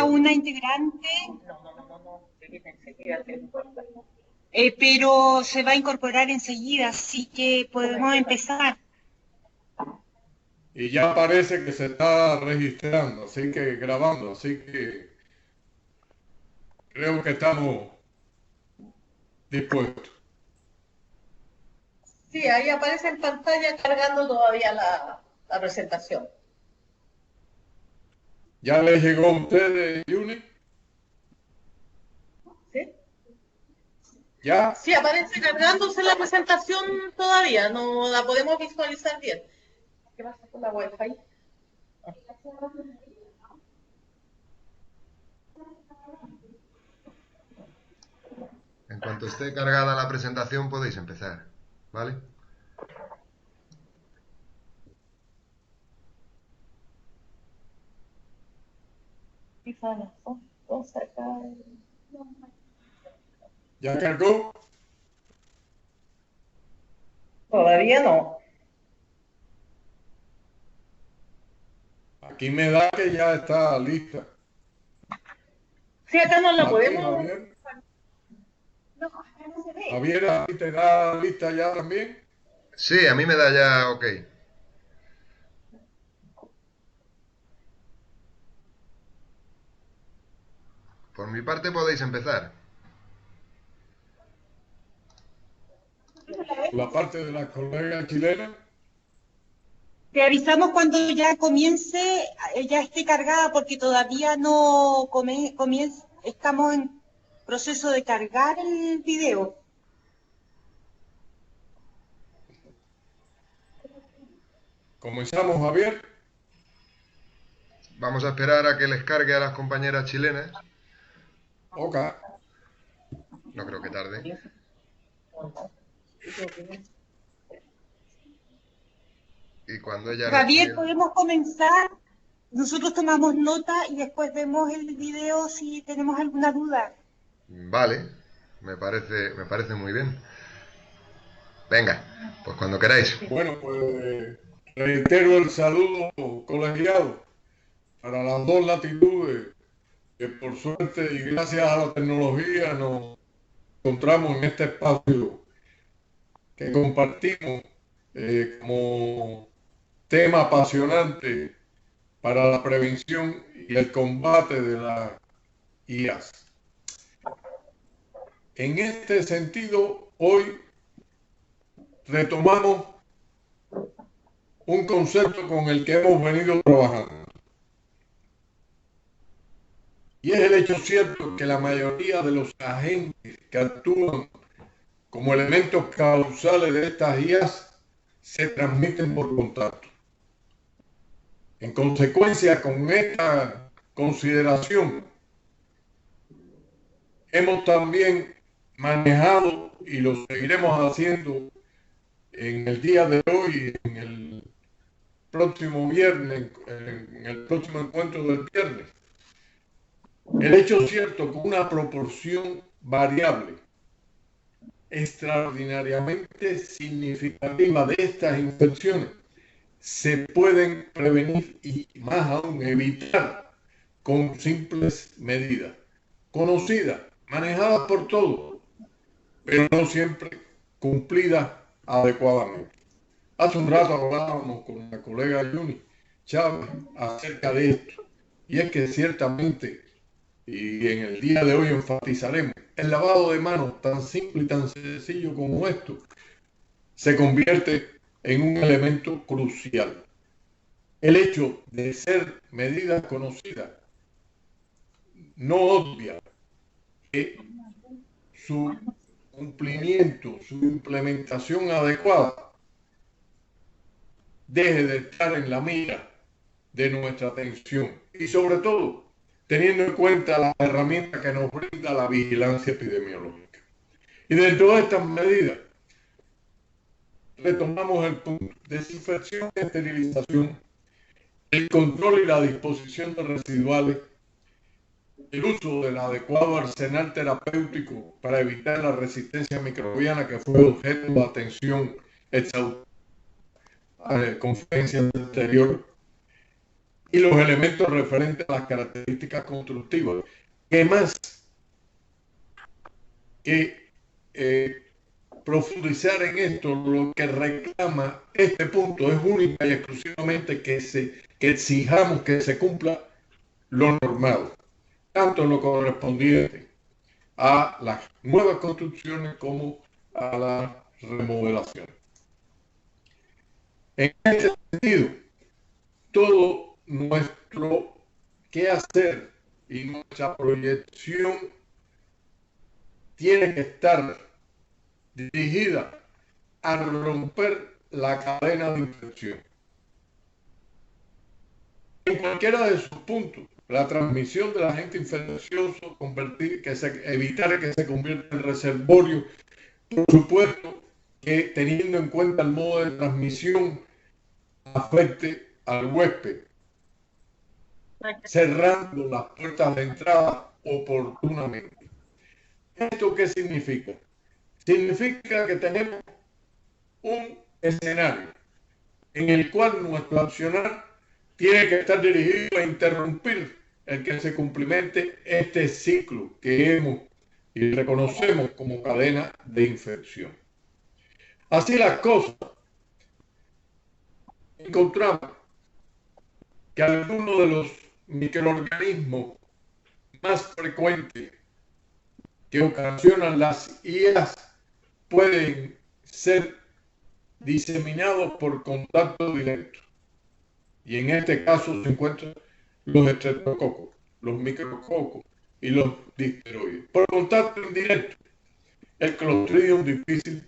falta una integrante, pero se va a incorporar enseguida, así que podemos empezar. Y ya parece que se está registrando, así que grabando, así que creo que estamos dispuestos. Sí, ahí aparece en pantalla cargando todavía la presentación. ¿Ya les llegó a ustedes, Juni? ¿Sí? ¿Ya? Sí, aparece cargándose la presentación todavía, no la podemos visualizar bien. ¿Qué pasa con la Wi-Fi? En cuanto esté cargada la presentación podéis empezar, ¿vale? ¿Ya cargó? Todavía no. Aquí me da que ya está lista. Sí, acá no la ¿A ti, podemos. Javier? No, acá no se ve. Javier, ¿a ti te da lista ya también? Sí, a mí me da ya ok. Por mi parte podéis empezar. La parte de la colega chilena. Te avisamos cuando ya comience, ya esté cargada, porque todavía no comienza, estamos en proceso de cargar el video. Comenzamos, Javier. Vamos a esperar a que les cargue a las compañeras chilenas. Ok. No creo que tarde. Y cuando ella Javier, reciba... podemos comenzar. Nosotros tomamos nota y después vemos el video si tenemos alguna duda. Vale, me parece muy bien. Venga, pues cuando queráis. Bueno, pues reitero el saludo colegiado para las dos latitudes, que por suerte y gracias a la tecnología nos encontramos en este espacio que compartimos como tema apasionante para la prevención y el combate de las IAS. En este sentido, hoy retomamos un concepto con el que hemos venido trabajando. Y es el hecho cierto que la mayoría de los agentes que actúan como elementos causales de estas IAS se transmiten por contacto. En consecuencia, con esta consideración, hemos también manejado y lo seguiremos haciendo en el día de hoy, en el próximo viernes, en el próximo encuentro del viernes, el hecho cierto que una proporción variable extraordinariamente significativa de estas infecciones se pueden prevenir y más aún evitar con simples medidas conocidas, manejadas por todos, pero no siempre cumplidas adecuadamente. Hace un rato hablábamos con la colega Yuni Chávez acerca de esto, y es que ciertamente, y en el día de hoy enfatizaremos, el lavado de manos tan simple y tan sencillo como esto se convierte en un elemento crucial. El hecho de ser medidas conocidas no obvia que su cumplimiento, su implementación adecuada deje de estar en la mira de nuestra atención y sobre todo teniendo en cuenta las herramientas que nos brinda la vigilancia epidemiológica. Y dentro de estas medidas retomamos el punto: desinfección y esterilización, el control y la disposición de residuales, el uso del adecuado arsenal terapéutico para evitar la resistencia microbiana, que fue objeto de atención exhaustiva en la conferencia anterior, y los elementos referentes a las características constructivas. ¿Qué más que profundizar en esto? Lo que reclama este punto es única y exclusivamente que exijamos que se cumpla lo normado, tanto en lo correspondiente a las nuevas construcciones como a las remodelaciones. En este sentido, todo nuestro quehacer y nuestra proyección tiene que estar dirigida a romper la cadena de infección. En cualquiera de sus puntos, la transmisión del agente infeccioso, evitar que se convierta en reservorio, por supuesto que teniendo en cuenta el modo de transmisión afecte al huésped, cerrando las puertas de entrada oportunamente. ¿Esto qué significa? Significa que tenemos un escenario en el cual nuestro accionar tiene que estar dirigido a interrumpir el que se cumplimente este ciclo que hemos y reconocemos como cadena de infección. Así las cosas, encontramos que algunos de los microorganismos más frecuentes que ocasionan las IEAs pueden ser diseminados por contacto directo. Y en este caso se encuentran los estreptococos, los micrococos y los difteroides. Por contacto indirecto, el Clostridium difficile,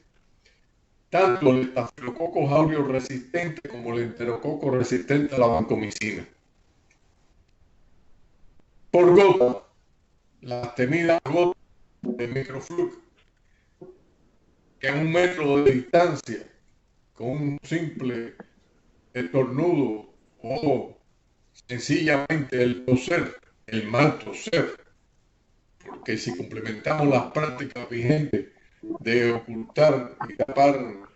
tanto el estafilococo aureus resistente como el enterococo resistente a la vancomicina. Por gota, las temidas gotas de microflux, que a 1 metro de distancia, con un simple estornudo o sencillamente el toser, el mal toser, porque si complementamos las prácticas vigentes de ocultar y tapar los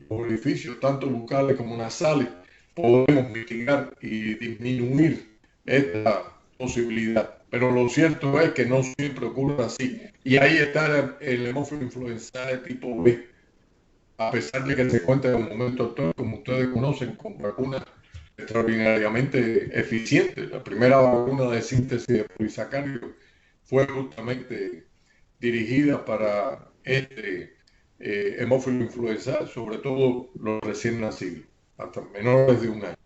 orificios, tanto bucales como nasales, podemos mitigar y disminuir esta posibilidad. Pero lo cierto es que no siempre ocurre así. Y ahí está el hemófilo influenzae tipo B. A pesar de que se cuenta en un momento actual, como ustedes conocen, con vacunas extraordinariamente eficientes. La primera vacuna de síntesis de polisacáridos fue justamente dirigida para este hemófilo influenzae, sobre todo los recién nacidos, hasta menores de 1 año.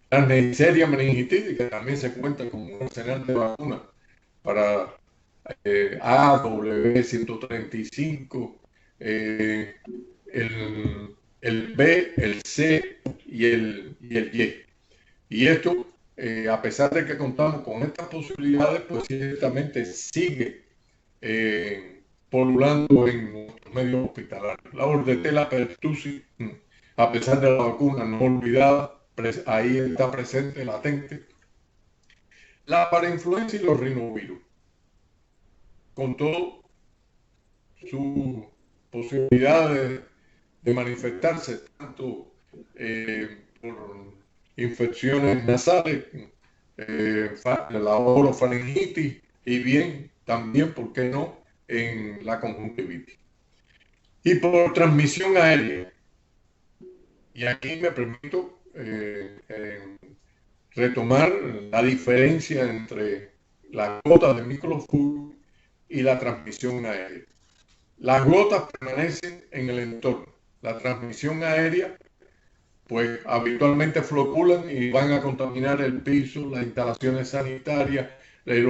La Neisseria meningitis, que también se cuenta como un arsenal de vacunas para AW135, el B, el C y el Y. Y esto, a pesar de que contamos con estas posibilidades, pues ciertamente sigue polulando en nuestros medios hospitalarios. La Bordetella pertussis, a pesar de la vacuna no olvidada, ahí está presente, latente. La parainfluenza y los rinovirus, con todo sus posibilidades de manifestarse tanto por infecciones nasales, la orofaringitis y bien también, ¿por qué no?, en la conjuntivitis. Y por transmisión aérea. Y aquí me permito retomar la diferencia entre las gotas de microflujo y la transmisión aérea. Las gotas permanecen en el entorno. La transmisión aérea, pues habitualmente floculan y van a contaminar el piso, las instalaciones sanitarias, el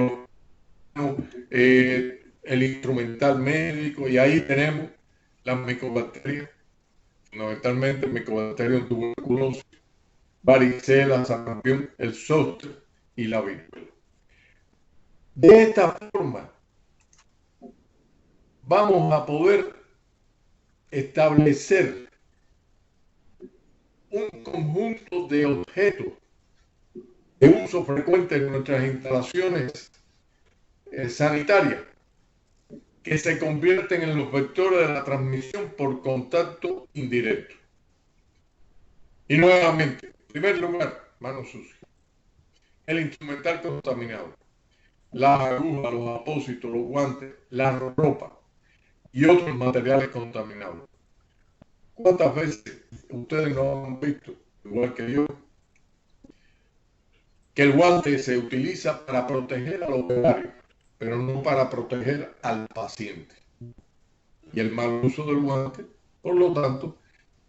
instrumental médico, y ahí tenemos las micobacterias, fundamentalmente Mycobacterium tuberculosis, varicela, sarampión, el zoster y la viruela. De esta forma, vamos a poder establecer un conjunto de objetos de uso frecuente en nuestras instalaciones sanitarias que se convierten en los vectores de la transmisión por contacto indirecto. Y nuevamente, en primer lugar, manos sucias. el instrumental contaminado, las agujas, los apósitos, los guantes, la ropa y otros materiales contaminados. ¿Cuántas veces ustedes no han visto, igual que yo, que el guante se utiliza para proteger al operario, pero no para proteger al paciente? Y el mal uso del guante, por lo tanto,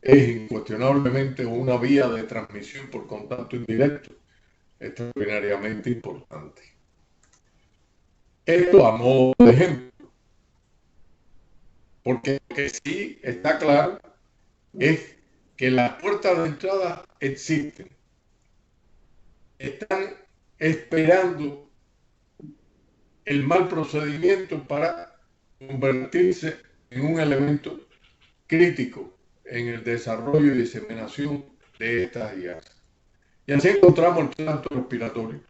es incuestionablemente una vía de transmisión por contacto indirecto extraordinariamente importante. Esto a modo de ejemplo, porque lo que sí está claro es que las puertas de entrada existen, están esperando el mal procedimiento para convertirse en un elemento crítico en el desarrollo y diseminación de estas IAS. Y así encontramos el tracto respiratorio,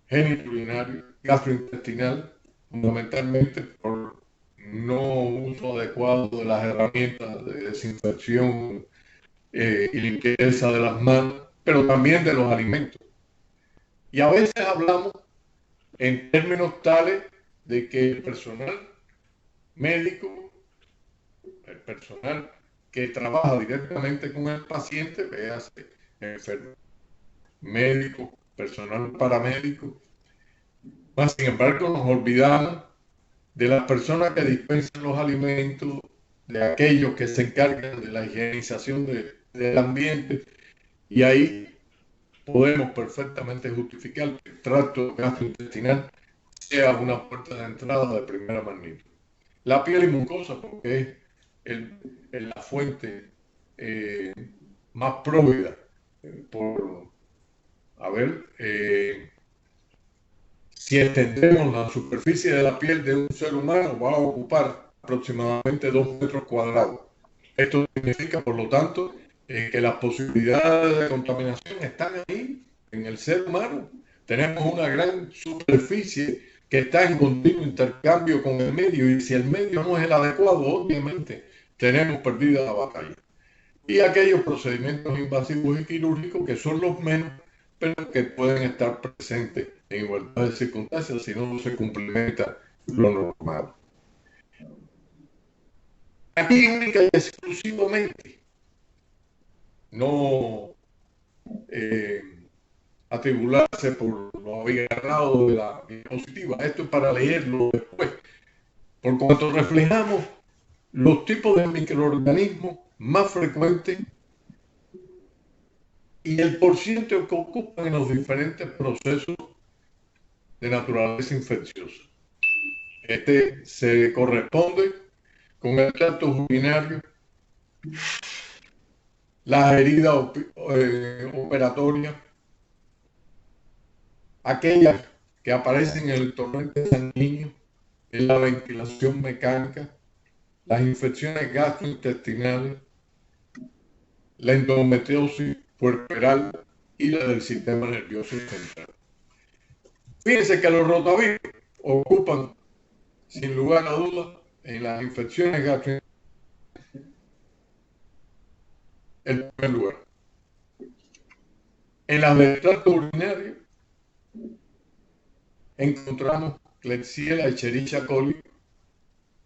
genitourinario, gastrointestinal, fundamentalmente por no uso adecuado de las herramientas de desinfección y limpieza de las manos, pero también de los alimentos. Y a veces hablamos en términos tales de que el personal médico, el personal que trabaja directamente con el paciente, véase enfermero, médico, personal paramédico, mas sin embargo nos olvidamos de las personas que dispensan los alimentos, de aquellos que se encargan de la higienización del ambiente, y ahí podemos perfectamente justificar que el tracto gastrointestinal sea una puerta de entrada de primera magnitud. La piel y mucosa, porque es la fuente más próxima si extendemos la superficie de la piel de un ser humano, va a ocupar aproximadamente 2 metros cuadrados. Esto significa, por lo tanto, que las posibilidades de contaminación están ahí, en el ser humano. Tenemos una gran superficie que está en continuo intercambio con el medio, y si el medio no es el adecuado, obviamente tenemos perdida la batalla. Y aquellos procedimientos invasivos y quirúrgicos que son los menos, pero que pueden estar presentes en igualdad de circunstancias si no se complementa lo normal. Aquí única y exclusivamente, no atribularse por lo abigarrado de la diapositiva, esto es para leerlo después, por cuanto reflejamos los tipos de microorganismos más frecuentes y el porcentaje que ocupan en los diferentes procesos de naturaleza infecciosa. Este se corresponde con el tracto urinario, las heridas operatorias, aquellas que aparecen en el torrente sanguíneo, en la ventilación mecánica, las infecciones gastrointestinales, la endometriosis puerperal y la del sistema nervioso central. Fíjense que los rotavirus ocupan, sin lugar a dudas, en las infecciones gastrointestinales el primer lugar. En las del tracto urinario encontramos Klebsiella, Escherichia coli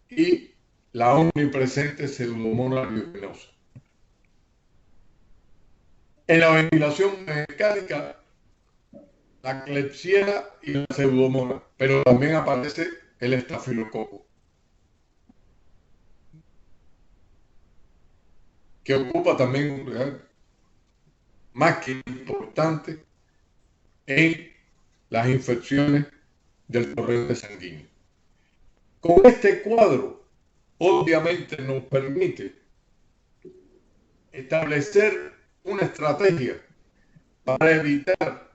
y la omnipresente Pseudomonas aeruginosa. En la ventilación mecánica, la Klebsiella y la Pseudomonas, pero también aparece el estafilococo, que ocupa también un lugar más que importante en las infecciones del torrente sanguíneo. Con este cuadro, obviamente nos permite establecer una estrategia para evitar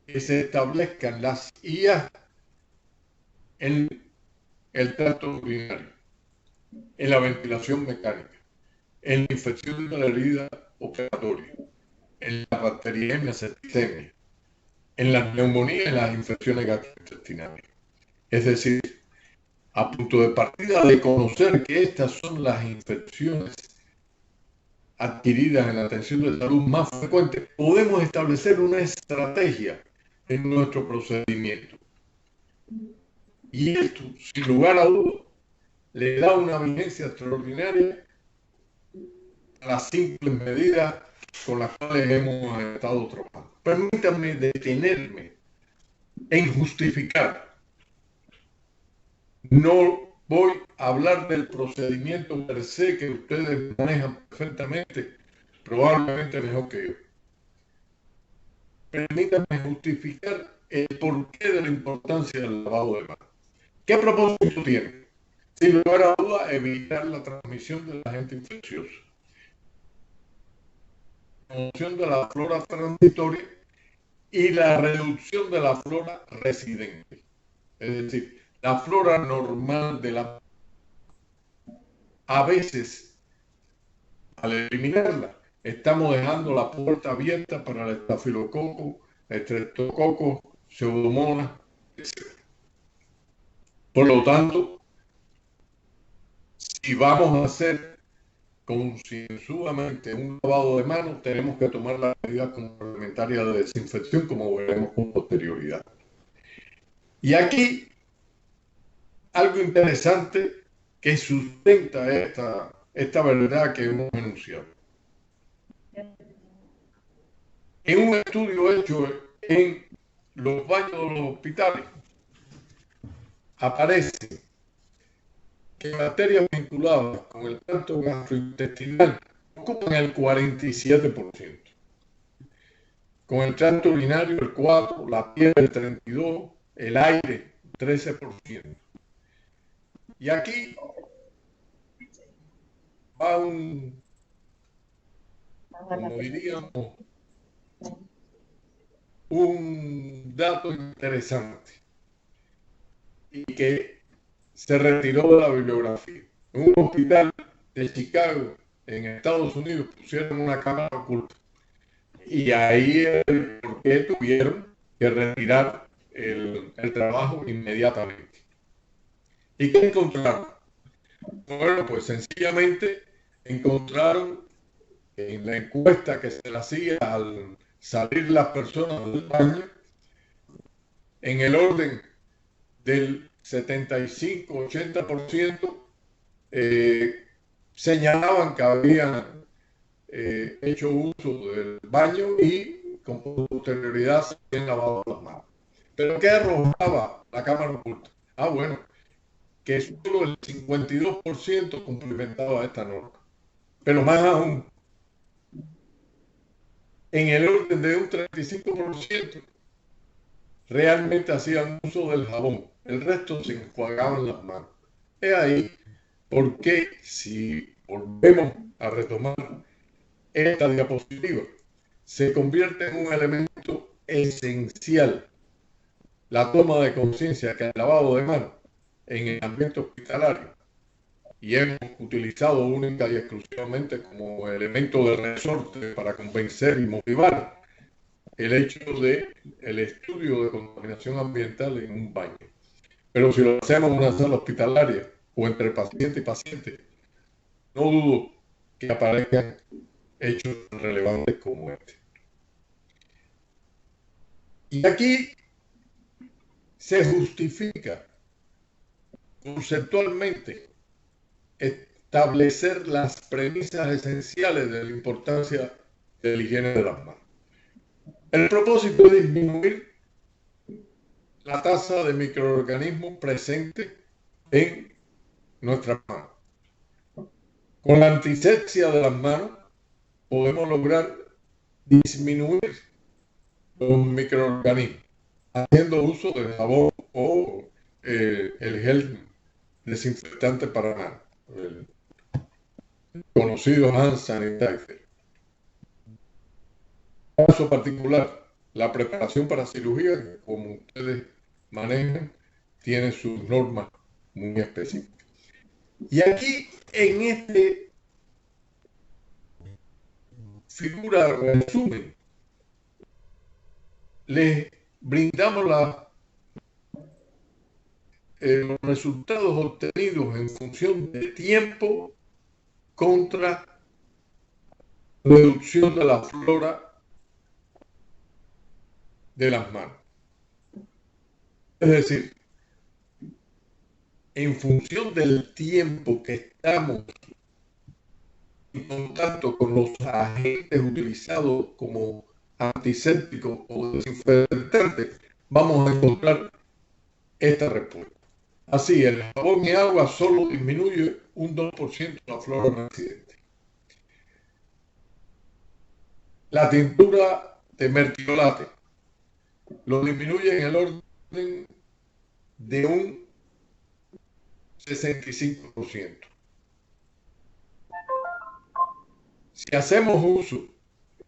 que se establezcan las IAS en el tracto urinario, en la ventilación mecánica, en la infección de la herida operatoria, en la bacteriemia, septicemia, en la neumonía y en las infecciones gastrointestinales. Es decir, a punto de partida de conocer que estas son las infecciones adquiridas en la atención de salud más frecuente, podemos establecer una estrategia en nuestro procedimiento. Y esto, sin lugar a dudas, le da una vigencia extraordinaria a las simples medidas con las cuales hemos estado trabajando. Permítanme detenerme en justificar. No voy a hablar del procedimiento per se que ustedes manejan perfectamente, probablemente mejor que yo. Permítanme justificar el porqué de la importancia del lavado de manos. ¿Qué propósito tiene? Sin lugar a dudas, evitar la transmisión del agente infeccioso, la promoción de la flora transitoria y la reducción de la flora residente. Es decir, la flora normal de la... A veces, al eliminarla, estamos dejando la puerta abierta para el estafilococo, estreptococo, pseudomonas, etc. Por lo tanto, si vamos a hacer concienzudamente un lavado de manos, tenemos que tomar las medidas complementarias de desinfección, como veremos con posterioridad. Y aquí, algo interesante que sustenta esta verdad que hemos enunciado. En un estudio hecho en los baños de los hospitales, aparece que bacterias vinculadas con el tracto gastrointestinal ocupan el 47%, con el tracto urinario el 4%, la piel el 32%, el aire 13%. Y aquí va como diríamos, un dato interesante y que se retiró de la bibliografía. En un hospital de Chicago, en Estados Unidos, pusieron una cámara oculta. Y ahí es por qué tuvieron que retirar el trabajo inmediatamente. ¿Y qué encontraron? Bueno, pues sencillamente encontraron en la encuesta que se le hacía al salir las personas del baño, en el orden del 75-80%, señalaban que habían hecho uso del baño y con posterioridad se habían lavado las manos. ¿Pero qué arrojaba la cámara oculta? Ah, bueno, que solo el 52% cumplimentaba esta norma. Pero más aún, en el orden de un 35% realmente hacían uso del jabón. El resto se enjuagaban las manos. Es ahí porque si volvemos a retomar esta diapositiva, se convierte en un elemento esencial la toma de conciencia que el lavado de manos en el ambiente hospitalario, y hemos utilizado única y exclusivamente como elemento de resorte para convencer y motivar el hecho de el estudio de contaminación ambiental en un baño. Pero si lo hacemos en una sala hospitalaria o entre paciente y paciente, no dudo que aparezcan hechos relevantes como este. Y aquí se justifica conceptualmente establecer las premisas esenciales de la importancia de la higiene de las manos. El propósito es disminuir la tasa de microorganismos presentes en nuestras manos. Con la antisepsia de las manos podemos lograr disminuir los microorganismos haciendo uso de jabón o el gel desinfectante para manos, el conocido hand sanitizer. En caso particular, la preparación para cirugía, que como ustedes manejan, tiene sus normas muy específicas. Y aquí, en este figura resumen, les brindamos los resultados obtenidos en función de tiempo contra reducción de la flora de las manos. Es decir, en función del tiempo que estamos en contacto con los agentes utilizados como antisépticos o desinfectantes, vamos a encontrar esta respuesta. Así, el jabón y agua solo disminuye un 2% la flora reincidente. La tintura de mertiolate lo disminuye en el orden de un 65%. Si hacemos uso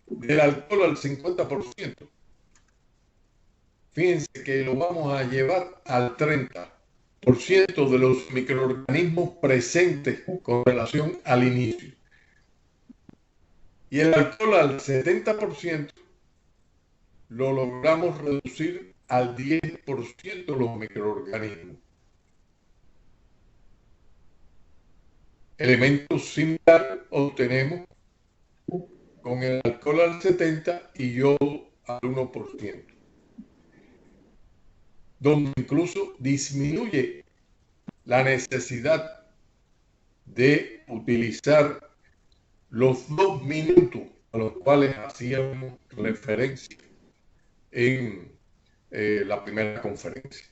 del alcohol al 50%, fíjense que lo vamos a llevar al 30% de los microorganismos presentes con relación al inicio. Y el alcohol al 70% lo logramos reducir al 10% de los microorganismos. Elementos similares obtenemos con el alcohol al 70% y yodo al 1%, donde incluso disminuye la necesidad de utilizar los 2 minutos a los cuales hacíamos referencia en la primera conferencia.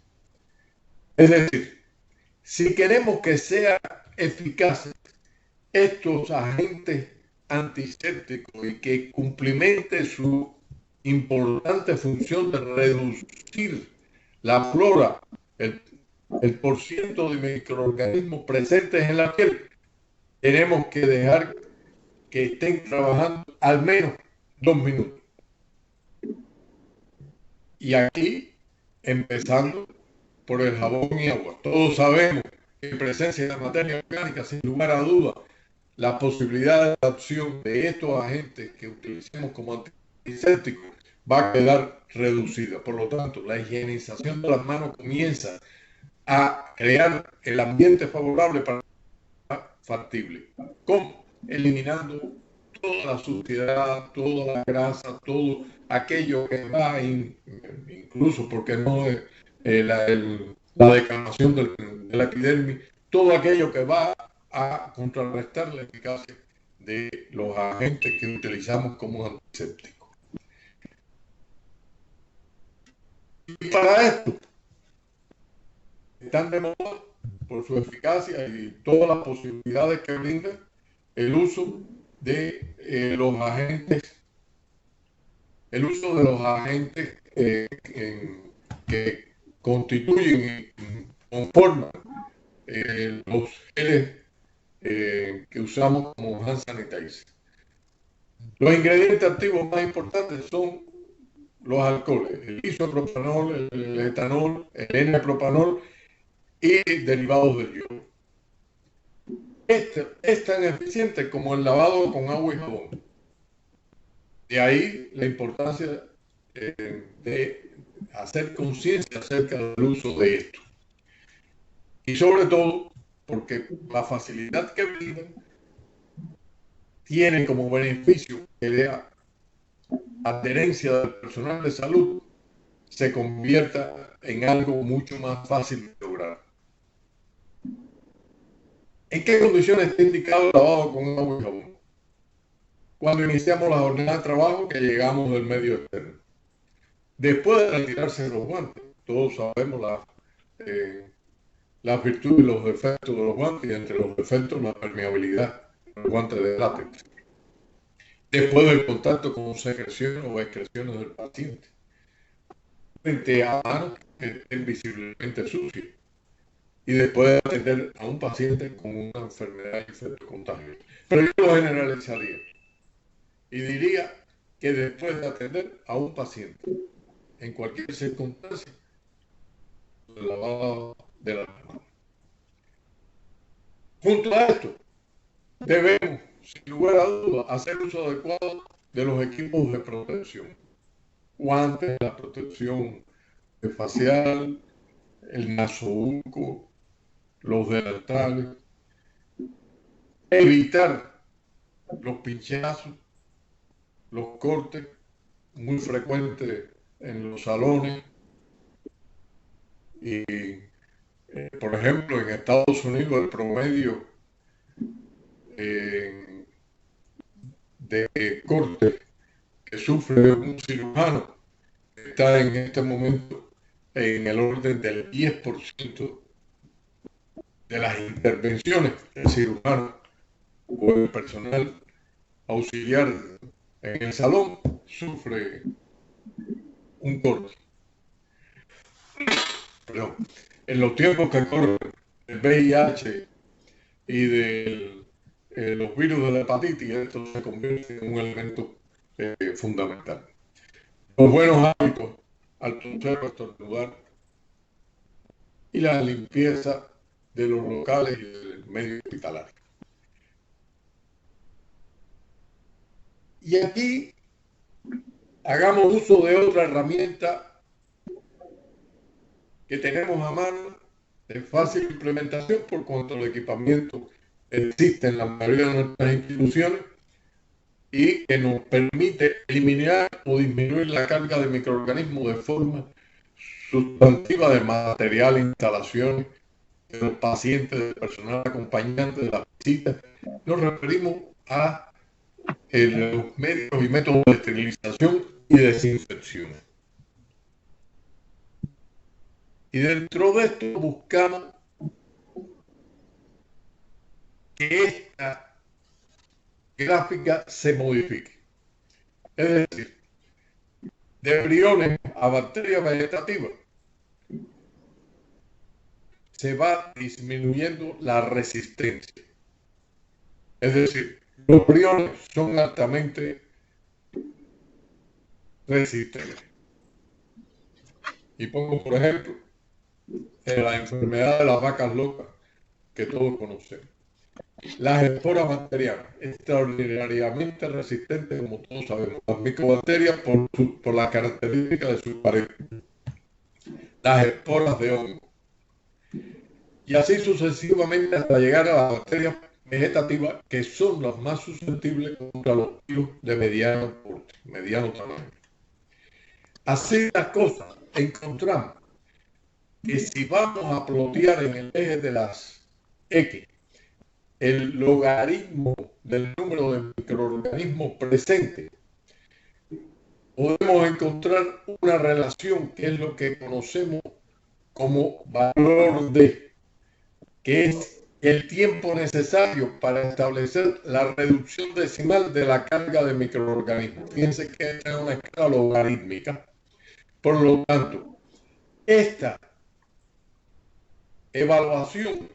Es decir, si queremos que sean eficaces estos agentes antisépticos y que cumplimente su importante función de reducir la flora, el porciento de microorganismos presentes en la piel, tenemos que dejar que estén trabajando al menos 2 minutos. Y aquí, empezando por el jabón y agua. Todos sabemos que en presencia de materia orgánica, sin lugar a dudas, la posibilidad de acción de estos agentes que utilicemos como antisépticos va a quedar reducida. Por lo tanto, la higienización de las manos comienza a crear el ambiente favorable para factible. ¿Cómo? Eliminando toda la suciedad, toda la grasa, todo aquello que va, incluso porque no la decamación de la epidermis, todo aquello que va a contrarrestar la eficacia de los agentes que utilizamos como antisépticos. Y para esto están de moda por su eficacia y todas las posibilidades que brinda el uso de los agentes, que constituyen y conforman los geles que usamos como hand sanitizer. Los ingredientes activos más importantes son los alcoholes, el isopropanol, el etanol, el N-propanol y derivados del yodo. Es tan eficiente como el lavado con agua y jabón. De ahí la importancia de hacer conciencia acerca del uso de esto. Y sobre todo porque la facilidad que brindan tiene como beneficio que la adherencia del personal de salud se convierta en algo mucho más fácil de lograr. ¿En qué condiciones está indicado el lavado con agua y jabón? Cuando iniciamos la jornada de trabajo, que llegamos del medio externo. Después de retirarse de los guantes, todos sabemos las virtudes y los defectos de los guantes, y entre los defectos la permeabilidad del guante de látex. Después del contacto con secreciones o excreciones del paciente, frente a manos que estén visiblemente sucias, y después de atender a un paciente con una enfermedad y efecto contagioso. Pero yo lo generalizaría y diría que después de atender a un paciente, en cualquier circunstancia, el lavado de las manos. Junto a esto, debemos, sin lugar a dudas, hacer uso adecuado de los equipos de protección. Guantes, la protección facial, el nasobuco, los delantales, evitar los pinchazos, los cortes, muy frecuentes en los salones. Y, por ejemplo, en Estados Unidos el promedio de corte que sufre un cirujano está en este momento en el orden del 10% de las intervenciones del cirujano o el personal auxiliar en el salón sufre un corte. Pero en los tiempos que corren del VIH y de los virus de la hepatitis, esto se convierte en un elemento fundamental. Los buenos hábitos al toser o estornudar y la limpieza de los locales y del medio hospitalario. Y aquí hagamos uso de otra herramienta que tenemos a mano de fácil implementación por cuanto el equipamiento existe en la mayoría de nuestras instituciones y que nos permite eliminar o disminuir la carga de microorganismos de forma sustantiva del material de instalaciones, de los pacientes, del personal acompañante, de las visitas. Nos referimos a los medios y métodos de esterilización y desinfección. Y dentro de esto buscamos que esta gráfica se modifique. Es decir, de embriones a bacterias vegetativas se va disminuyendo la resistencia. Es decir, los embriones son altamente resistentes. Y pongo, por ejemplo, la enfermedad de las vacas locas que todos conocemos. Las esporas bacterianas, extraordinariamente resistentes, como todos sabemos. Las micobacterias por las características de su pared. Las esporas de hongo. Y así sucesivamente hasta llegar a las bacterias vegetativas, que son las más susceptibles contra los virus de mediano porte, mediano tamaño. Así las cosas, encontramos que si vamos a plotear en el eje de las X el logaritmo del número de microorganismos presentes, podemos encontrar una relación que es lo que conocemos como valor D, que es el tiempo necesario para establecer la reducción decimal de la carga de microorganismos. Fíjense que esta es una escala logarítmica. Por lo tanto, esta evaluación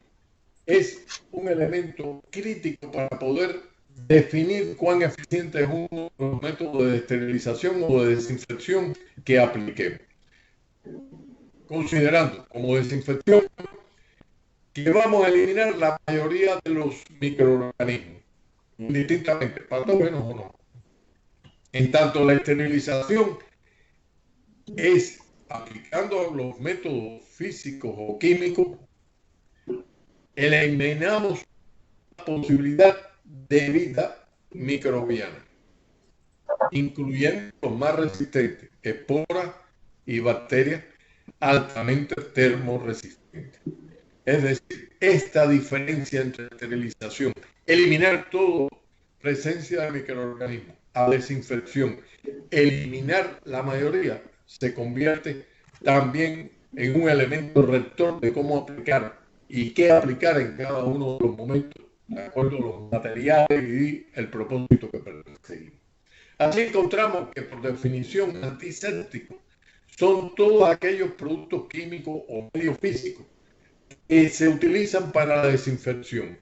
es un elemento crítico para poder definir cuán eficiente es uno de los métodos de esterilización o de desinfección que apliquemos. Considerando como desinfección que vamos a eliminar la mayoría de los microorganismos, indistintamente, patógenos o no. En tanto, la esterilización es aplicando los métodos físicos o químicos, eliminamos la posibilidad de vida microbiana, incluyendo los más resistentes, esporas y bacterias altamente termoresistentes. Es decir, esta diferencia entre esterilización, eliminar toda presencia de microorganismos, a desinfección, eliminar la mayoría, se convierte también en un elemento rector de cómo aplicar y qué aplicar en cada uno de los momentos, de acuerdo a los materiales y el propósito que perseguimos. Así encontramos que, por definición, antisépticos son todos aquellos productos químicos o medios físicos que se utilizan para la desinfección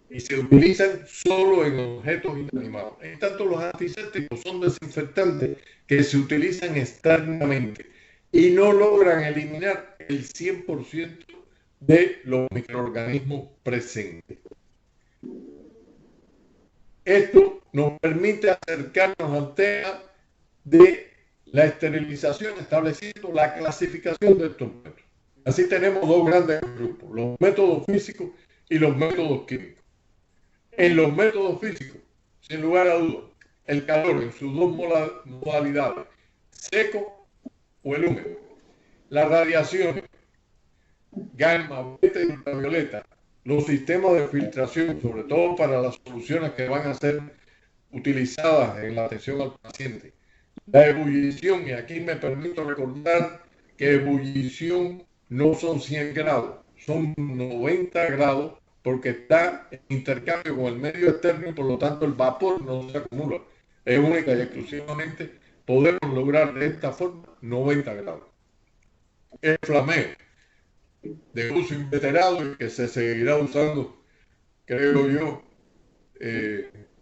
y se utilizan solo en objetos inanimados. En tanto, los antisépticos son desinfectantes que se utilizan externamente y no logran eliminar el 100% de los microorganismos presentes. Esto nos permite acercarnos al tema de la esterilización, estableciendo la clasificación de estos métodos. Así tenemos dos grandes grupos, los métodos físicos y los métodos químicos. En los métodos físicos, sin lugar a dudas, el calor en sus dos modalidades, seco o el húmedo. Las radiaciones, gamma, beta y ultravioleta, los sistemas de filtración, sobre todo para las soluciones que van a ser utilizadas en la atención al paciente. La ebullición, y aquí me permito recordar que ebullición no son 100 grados, son 90 grados, porque está en intercambio con el medio externo y por lo tanto el vapor no se acumula. Es única y exclusivamente podemos lograr de esta forma 90 grados. El flameo, de uso inveterado y que se seguirá usando, creo yo,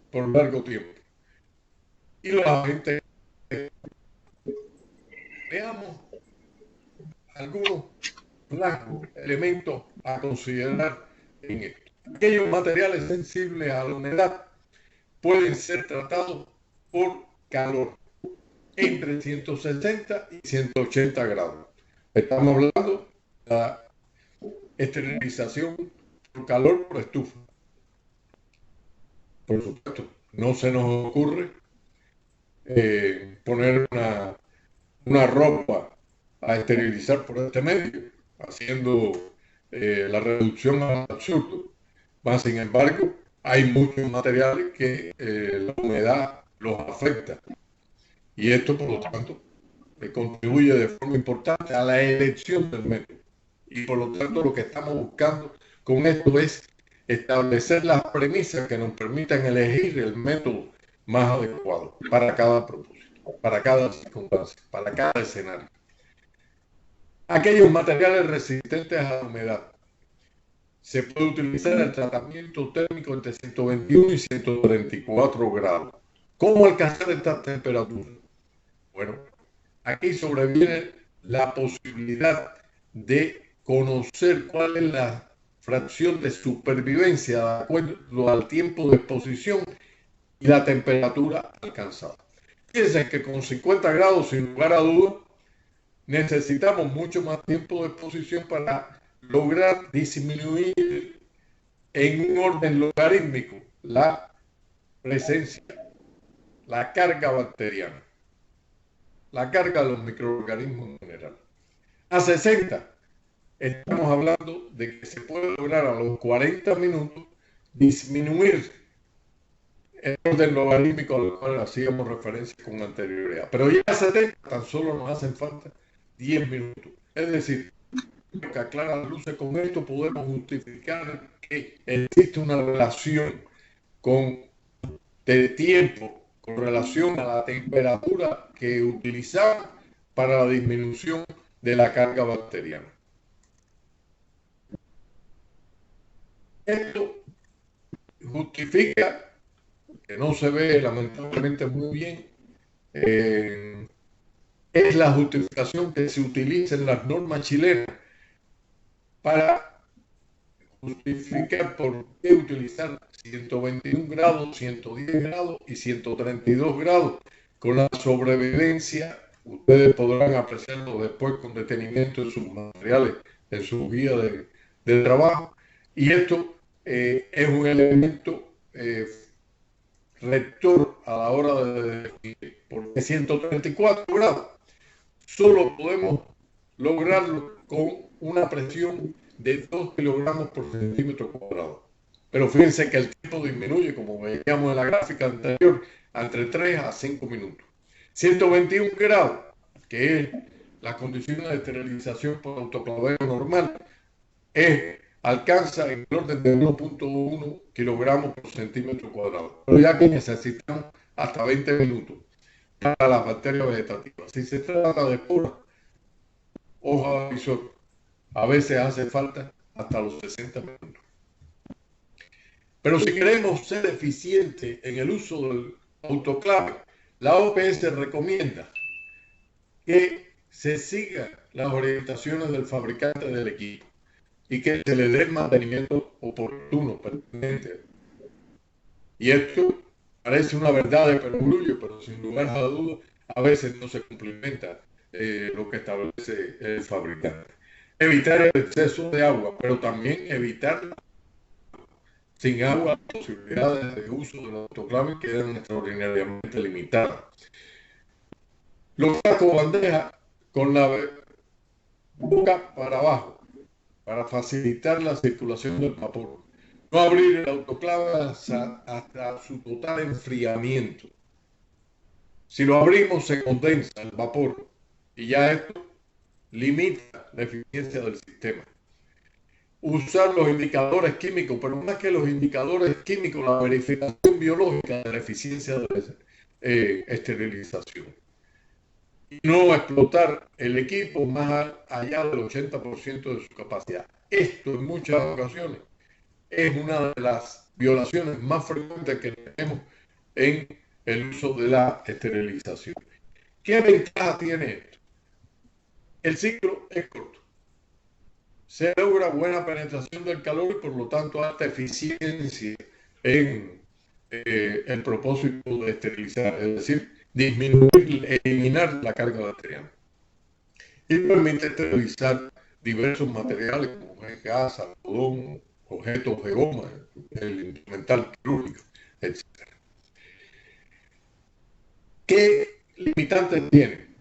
por largo tiempo. Y los agentes, veamos algunos elementos a considerar en esto. Aquellos materiales sensibles a la humedad pueden ser tratados por calor entre 160 y 180 grados. Estamos hablando de la esterilización por calor por estufa. Por supuesto, no se nos ocurre poner una ropa a esterilizar por este medio, haciendo la reducción al absurdo. Más sin embargo, hay muchos materiales que la humedad los afecta. Y esto, por lo tanto, contribuye de forma importante a la elección del método. Y por lo tanto, lo que estamos buscando con esto es establecer las premisas que nos permitan elegir el método más adecuado para cada propósito, para cada circunstancia, para cada escenario. Aquellos materiales resistentes a la humedad. Se puede utilizar el tratamiento térmico entre 121 y 134 grados. ¿Cómo alcanzar esta temperatura? Bueno, aquí sobreviene la posibilidad de conocer cuál es la fracción de supervivencia de acuerdo al tiempo de exposición y la temperatura alcanzada. Fíjense que con 50 grados, sin lugar a dudas, necesitamos mucho más tiempo de exposición para lograr disminuir en un orden logarítmico la presencia, la carga bacteriana, la carga de los microorganismos en general. A 60, estamos hablando de que se puede lograr a los 40 minutos disminuir el orden logarítmico al cual hacíamos referencia con anterioridad. Pero ya a 70 tan solo nos hacen falta 10 minutos. Es decir, que a claras luces con esto podemos justificar que existe una relación de tiempo con relación a la temperatura que utilizamos para la disminución de la carga bacteriana. Esto justifica, que no se ve lamentablemente muy bien, es la justificación que se utiliza en las normas chilenas para justificar por qué utilizar 121 grados, 110 grados y 132 grados con la sobrevivencia. Ustedes podrán apreciarlo después con detenimiento en sus materiales, en su guía de trabajo. Y esto es un elemento rector a la hora de definir, porque 134 grados solo podemos lograrlo con una presión de 2 kilogramos por centímetro cuadrado. Pero fíjense que el tiempo disminuye, como veíamos en la gráfica anterior, entre 3 a 5 minutos. 121 grados, que es las condiciones de esterilización por autoclaveo normal, alcanza en el orden de 1.1 kilogramos por centímetro cuadrado. Pero ya que necesitamos hasta 20 minutos para las bacterias vegetativas. Si se trata de pura hoja de avisor, a veces hace falta hasta los 60 minutos. Pero si queremos ser eficientes en el uso del autoclave, la OPS recomienda que se sigan las orientaciones del fabricante del equipo y que se le dé el mantenimiento oportuno, pertinente. Y esto parece una verdad de perogrullo, pero sin lugar a dudas, a veces no se cumplimenta lo que establece el fabricante. Evitar el exceso de agua, pero también evitar Sin agua, las posibilidades de uso del autoclave quedan extraordinariamente limitadas. Los sacos bandeja con la boca para abajo, para facilitar la circulación del vapor. No abrir el autoclave hasta su total enfriamiento. Si lo abrimos, se condensa el vapor y ya esto limita la eficiencia del sistema. Usar los indicadores químicos, pero más que los indicadores químicos, la verificación biológica de la eficiencia de la esterilización. Y no explotar el equipo más allá del 80% de su capacidad. Esto en muchas ocasiones es una de las violaciones más frecuentes que tenemos en el uso de la esterilización. ¿Qué ventaja tiene esto? El ciclo es corto. Se logra buena penetración del calor y por lo tanto alta eficiencia en el propósito de esterilizar, es decir, disminuir, eliminar la carga bacteriana. Y permite esterilizar diversos materiales como gas, algodón, objetos de goma, el instrumental quirúrgico, etc. ¿Qué limitantes tienen?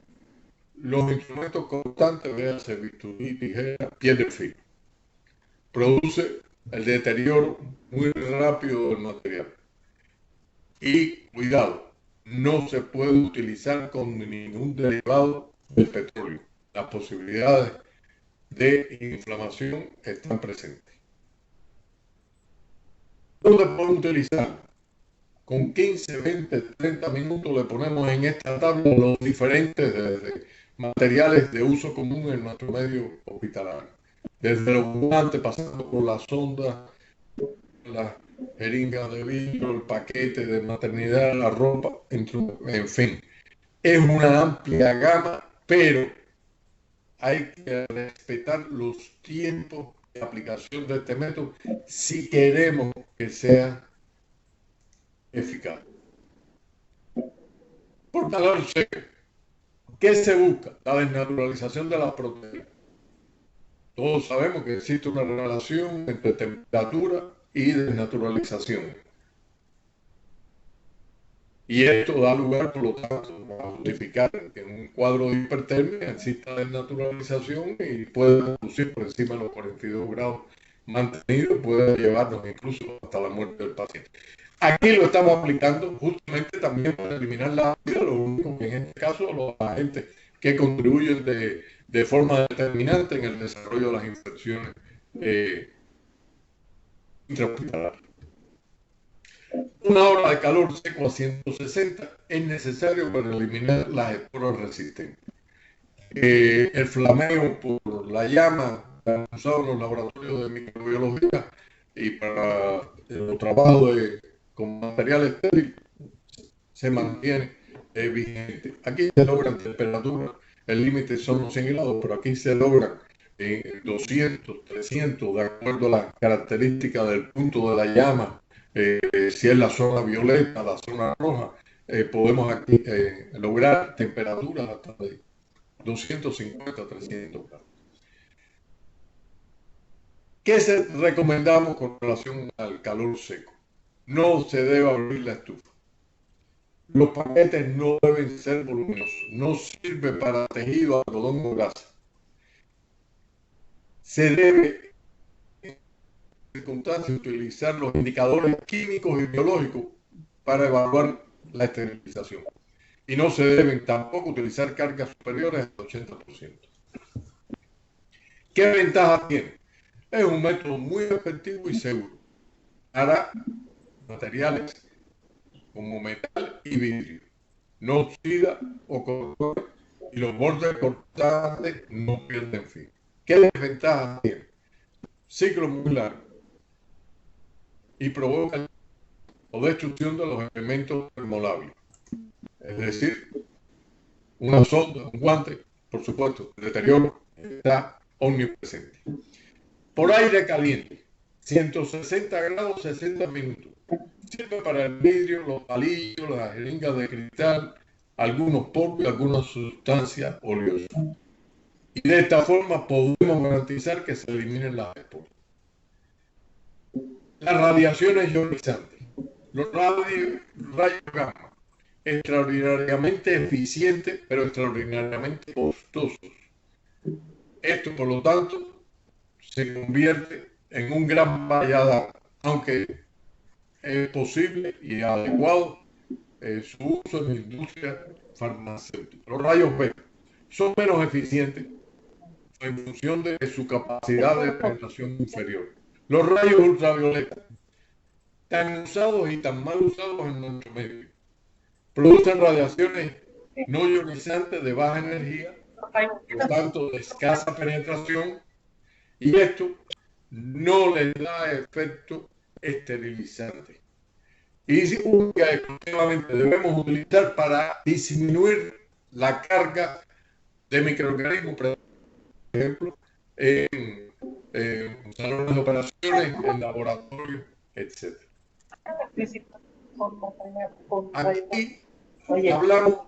Los instrumentos constantes, véanse bisturí, tijera, piel de filo. Produce el deterioro muy rápido del material. Y cuidado, no se puede utilizar con ningún derivado del petróleo. Las posibilidades de inflamación están presentes. ¿Dónde podemos utilizarlo? Con 15, 20, 30 minutos le ponemos en esta tabla los diferentes materiales de uso común en nuestro medio hospitalario. Desde los guantes, pasando por la sonda, la jeringa de vidrio, el paquete de maternidad, la ropa, en fin. Es una amplia gama, pero hay que respetar los tiempos de aplicación de este método si queremos que sea eficaz. Por calor seco, ¿qué se busca? La desnaturalización de las proteínas. Todos sabemos que existe una relación entre temperatura y desnaturalización. Y esto da lugar, por lo tanto, a justificar que en un cuadro de hipertermia exista desnaturalización y puede reducir por encima de los 42 grados mantenidos, puede llevarnos incluso hasta la muerte del paciente. Aquí lo estamos aplicando justamente también para eliminar la vida, lo único que en este caso los agentes que contribuyen de forma determinante en el desarrollo de las infecciones intrahospitalarias. Una hora de calor seco a 160 es necesario para eliminar las esporas resistentes. El flameo por la llama usado en los laboratorios de microbiología y para los trabajos con material estéril se mantiene vigente. Aquí se logran temperaturas, el límite son los 100 grados, pero aquí se logran 200, 300, de acuerdo a las características del punto de la llama. Si es la zona violeta, la zona roja, podemos aquí lograr temperaturas hasta de 250 a 300 grados. ¿Qué recomendamos con relación al calor seco? No se debe abrir la estufa. Los paquetes no deben ser voluminosos. No sirve para tejido, algodón o gasa. Se debe circunstancias utilizar los indicadores químicos y biológicos para evaluar la esterilización. Y no se deben tampoco utilizar cargas superiores al 80%. ¿Qué ventaja tiene? Es un método muy efectivo y seguro para materiales como metal y vidrio. No oxida o corrode y los bordes cortantes no pierden fin. ¿Qué desventaja tiene? Ciclo muy largo y provoca la destrucción de los elementos termolables. Es decir, una sonda, un guante, por supuesto, el deterioro está omnipresente. Por aire caliente, 160 grados, 60 minutos. Sirve para el vidrio, los palillos, las jeringas de cristal, algunos polvos y algunas sustancias oleosas. Y de esta forma podemos garantizar que se eliminen las esporas. Las radiaciones ionizantes. Los rayos gamma, extraordinariamente eficientes, pero extraordinariamente costosos. Esto, por lo tanto, se convierte en un gran vallado, aunque es posible y adecuado su uso en la industria farmacéutica. Los rayos B son menos eficientes en función de su capacidad de penetración inferior. Los rayos ultravioletas, tan usados y tan mal usados en nuestro medio, producen radiaciones no ionizantes de baja energía, por tanto de escasa penetración, y esto no les da efecto esterilizante. Y única y exclusivamente debemos utilizar para disminuir la carga de microorganismos, por ejemplo, en salones de operaciones, en laboratorios, etc. Aquí hablamos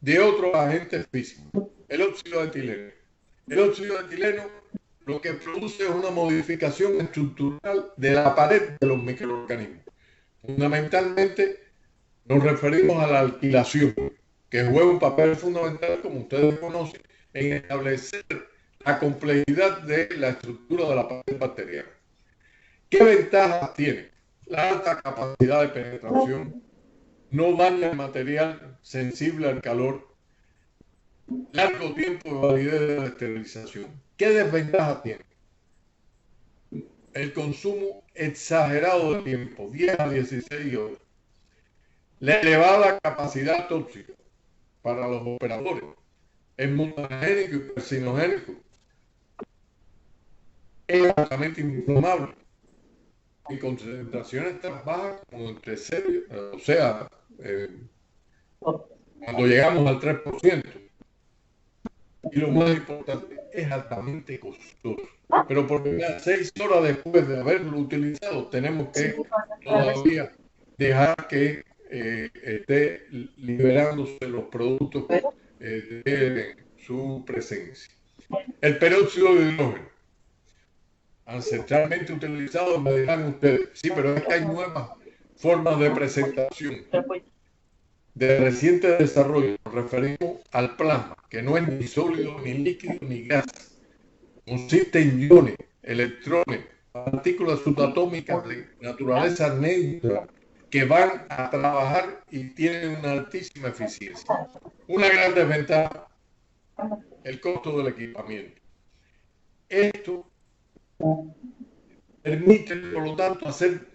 de otros agentes físicos, el óxido de etileno. El óxido de etileno lo que produce es una modificación estructural de la pared de los microorganismos. Fundamentalmente nos referimos a la alquilación, que juega un papel fundamental, como ustedes conocen, en establecer la complejidad de la estructura de la pared bacteriana. ¿Qué ventajas tiene? La alta capacidad de penetración, no daña el material sensible al calor, largo tiempo de validez de la esterilización. ¿Qué desventajas tiene? El consumo exagerado de tiempo, 10 a 16 horas. La elevada capacidad tóxica para los operadores, es mutagénico y carcinogénico, es altamente inflamable y concentraciones tan bajas como entre 0, o sea, cuando llegamos al 3%. Y lo más importante, es altamente costoso. Pero por 6 horas después de haberlo utilizado, tenemos que todavía dejar que esté liberándose los productos de su presencia. El peróxido de hidrógeno, ancestralmente utilizado, me dirán ustedes, sí, pero es que hay nuevas formas de presentación de reciente desarrollo. Nos referimos al plasma, que no es ni sólido, ni líquido, ni gas. Consiste en iones, electrones, partículas subatómicas de naturaleza neutra que van a trabajar y tienen una altísima eficiencia. Una gran desventaja, el costo del equipamiento. Esto permite, por lo tanto, hacer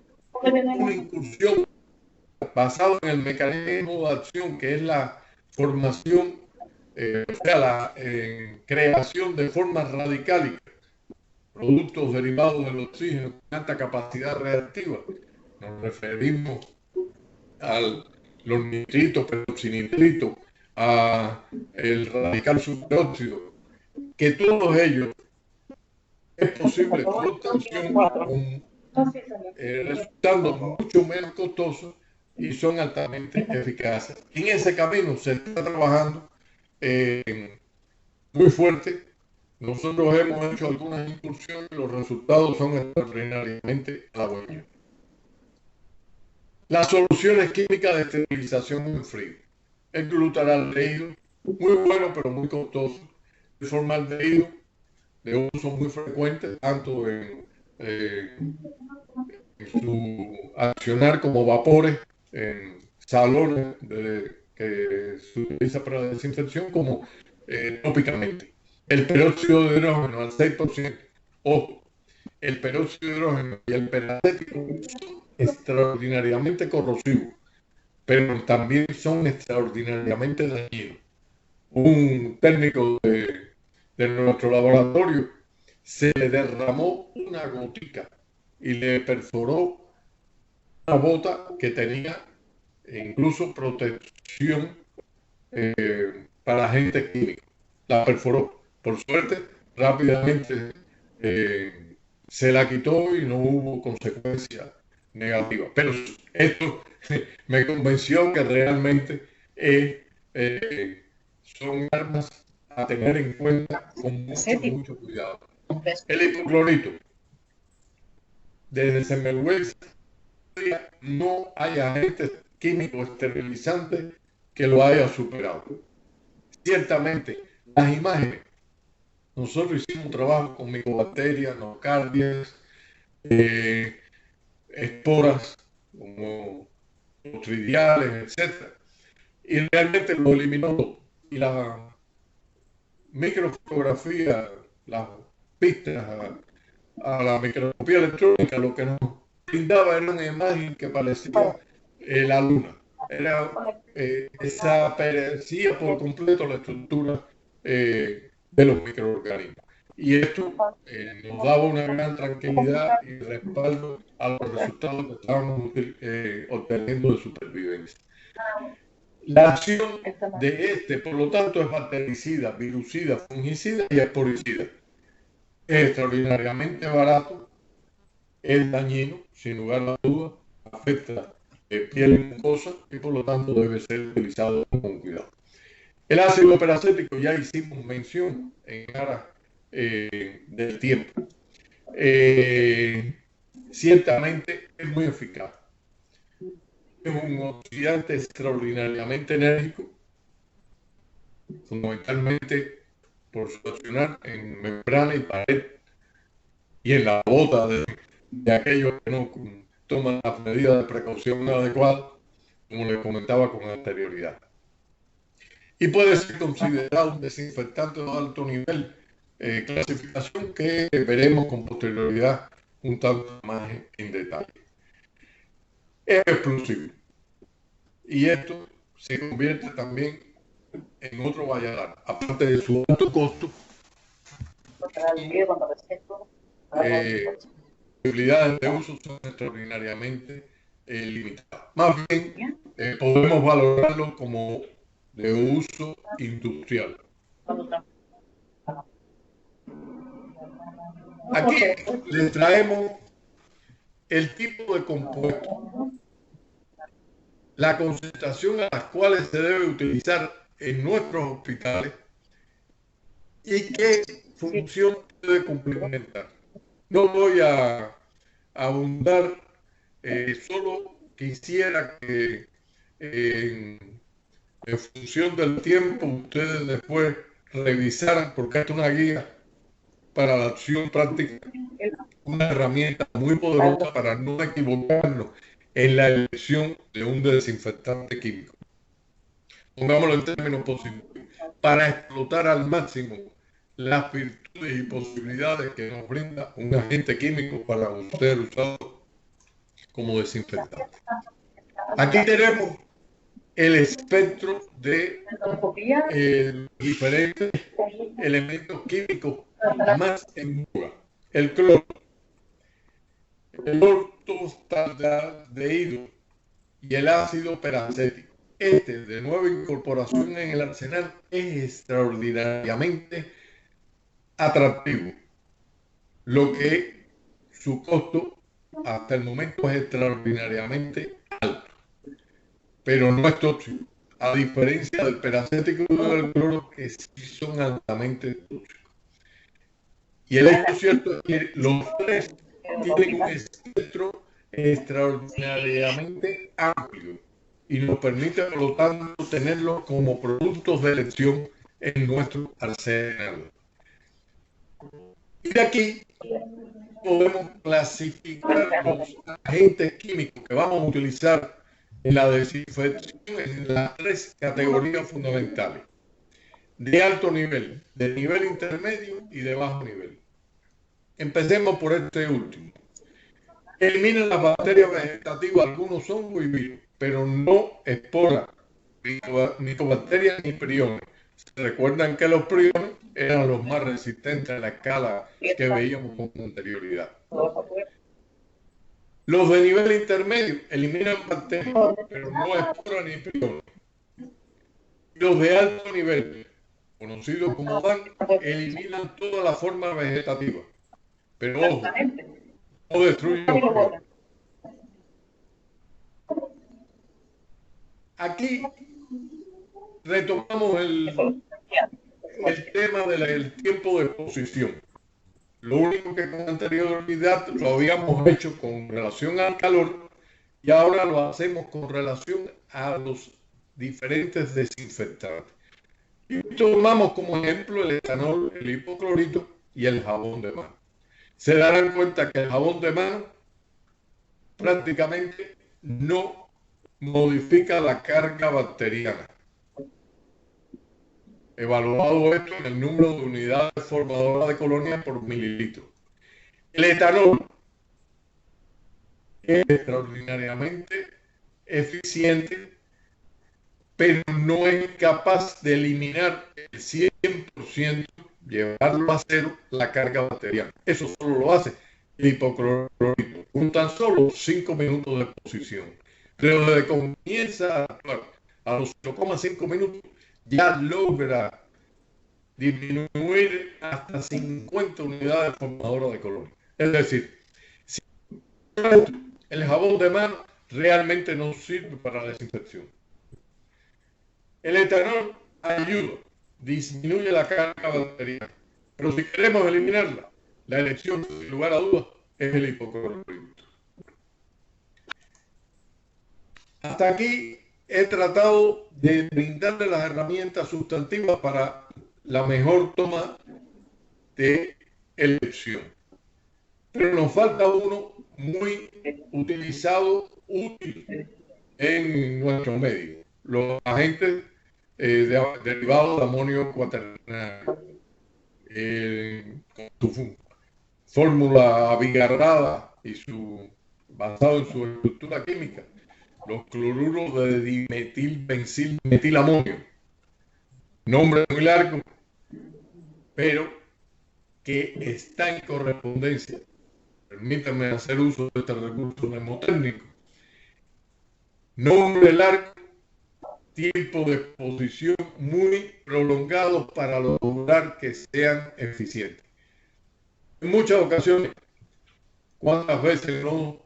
una incursión basada en el mecanismo de acción, que es la formación, o sea, la creación de formas radicales, productos derivados del oxígeno con alta capacidad reactiva. Nos referimos a los nitritos, peroxinitritos, a el radical superóxido, que todos ellos es posible su obtención resultando mucho menos costosos y son altamente eficaces. En ese camino se está trabajando muy fuerte. Nosotros hemos hecho algunas incursiones y los resultados son extraordinariamente halagüeños. Las soluciones químicas de esterilización en frío. El glutaraldehído, muy bueno pero muy costoso. El formaldehído, de uso muy frecuente, tanto en su accionar como vapores en salones que se utiliza para la desinfección, como tópicamente. El peróxido de hidrógeno al 6%. Ojo, el peróxido de hidrógeno y el peracético son extraordinariamente corrosivos, pero también son extraordinariamente dañinos. Un técnico de nuestro laboratorio se le derramó una gotica y le perforó una bota que tenía incluso protección para agentes químicos. La perforó. Por suerte, rápidamente se la quitó y no hubo consecuencias negativas. Pero esto me convenció que realmente son armas a tener en cuenta con mucho cuidado. El hipoclorito. desde Semmelweis no hay agentes químicos esterilizantes que lo haya superado. Ciertamente, las imágenes, nosotros hicimos un trabajo con micobacterias, nocardias, esporas, como clostridiales, etc. Y realmente lo eliminó todo. Y la microfotografía, las pistas a la microscopía electrónica, lo que nos brindaba era una imagen que parecía la luna. Desaparecía por completo la estructura de los microorganismos. Y esto nos daba una gran tranquilidad y respaldo a los resultados que estábamos obteniendo de supervivencia. La acción de por lo tanto, es bactericida, virucida, fungicida y esporicida. Es extraordinariamente barato, es dañino, sin lugar a dudas, afecta piel y mucosa y por lo tanto debe ser utilizado con cuidado. El ácido peracético ya hicimos mención en aras del tiempo. Ciertamente es muy eficaz. Es un oxidante extraordinariamente enérgico, fundamentalmente por su accionar en membrana y pared y en la bota de aquellos que no toman las medidas de precaución adecuadas, como les comentaba con anterioridad. Y puede ser considerado un desinfectante de alto nivel, clasificación que veremos con posterioridad un tanto más en detalle. Es explosivo. Y esto se convierte también en otro valladar, aparte de su alto costo. Posibilidades de uso son extraordinariamente limitadas. Más bien, podemos valorarlo como de uso industrial. Aquí les traemos el tipo de compuesto, la concentración a las cuales se debe utilizar en nuestros hospitales y qué función debe cumplimentar. No voy a abundar, solo quisiera que en función del tiempo ustedes después revisaran, porque esta es una guía para la acción práctica, una herramienta muy poderosa para no equivocarnos en la elección de un desinfectante químico. Pongámoslo en términos positivos, para explotar al máximo las virtudes y posibilidades que nos brinda un agente químico para ser usado como desinfectante. Aquí tenemos el espectro de diferentes elementos químicos más en boga. El cloro, el ortostaldehído y el ácido peracético. Este, de nueva incorporación en el arsenal, es extraordinariamente atractivo, lo que su costo hasta el momento es extraordinariamente alto, pero no es tóxico, a diferencia del peracético y del cloro, que sí son altamente tóxicos. Y el hecho cierto es que los tres tienen un espectro extraordinariamente amplio y nos permite, por lo tanto, tenerlos como productos de elección en nuestro arsenal. Y de aquí podemos clasificar los agentes químicos que vamos a utilizar en la desinfección en las tres categorías fundamentales: de alto nivel, de nivel intermedio y de bajo nivel. Empecemos por este último. Eliminan las bacterias vegetativas, algunos hongos y virus, pero no esporas, micobacterias ni priones. ¿Se recuerdan que los priones eran los más resistentes a la escala que veíamos con anterioridad? Los de nivel intermedio eliminan bacterias, pero no esporas ni priones. Los de alto nivel, conocidos como DAN, eliminan toda la forma vegetativa, pero ojo, no destruyen los priones. Aquí retomamos el tema del tiempo de exposición. Lo único que con anterioridad lo habíamos hecho con relación al calor y ahora lo hacemos con relación a los diferentes desinfectantes. Y tomamos como ejemplo el etanol, el hipoclorito y el jabón de mano. Se darán cuenta que el jabón de mano prácticamente no modifica la carga bacteriana. Evaluado esto en el número de unidades formadoras de colonia por mililitro. El etanol es extraordinariamente eficiente, pero no es capaz de eliminar el 100%, llevarlo a cero la carga bacteriana. Eso solo lo hace el hipoclorito, con tan solo 5 minutos de exposición. Pero desde que comienza a actuar a los 0,5 minutos, ya logra disminuir hasta 50 unidades formadoras de colonia. Es decir, si el jabón de mano realmente no sirve para la desinfección. El etanol ayuda, disminuye la carga bacteriana, pero si queremos eliminarla, la elección, sin lugar a dudas, es el hipoclorito. Hasta aquí he tratado de brindarle las herramientas sustantivas para la mejor toma de elección. Pero nos falta uno muy utilizado, útil en nuestro medio. Los agentes derivados de amonio cuaternario. Con su fórmula abigarrada y basado en su estructura química. Los cloruros de dimetilbenzilmetilamonio. Nombre muy largo, pero que está en correspondencia. Permítanme hacer uso de este recurso mnemotécnico. Nombre largo, tiempo de exposición muy prolongado para lograr que sean eficientes. En muchas ocasiones, ¿cuántas veces no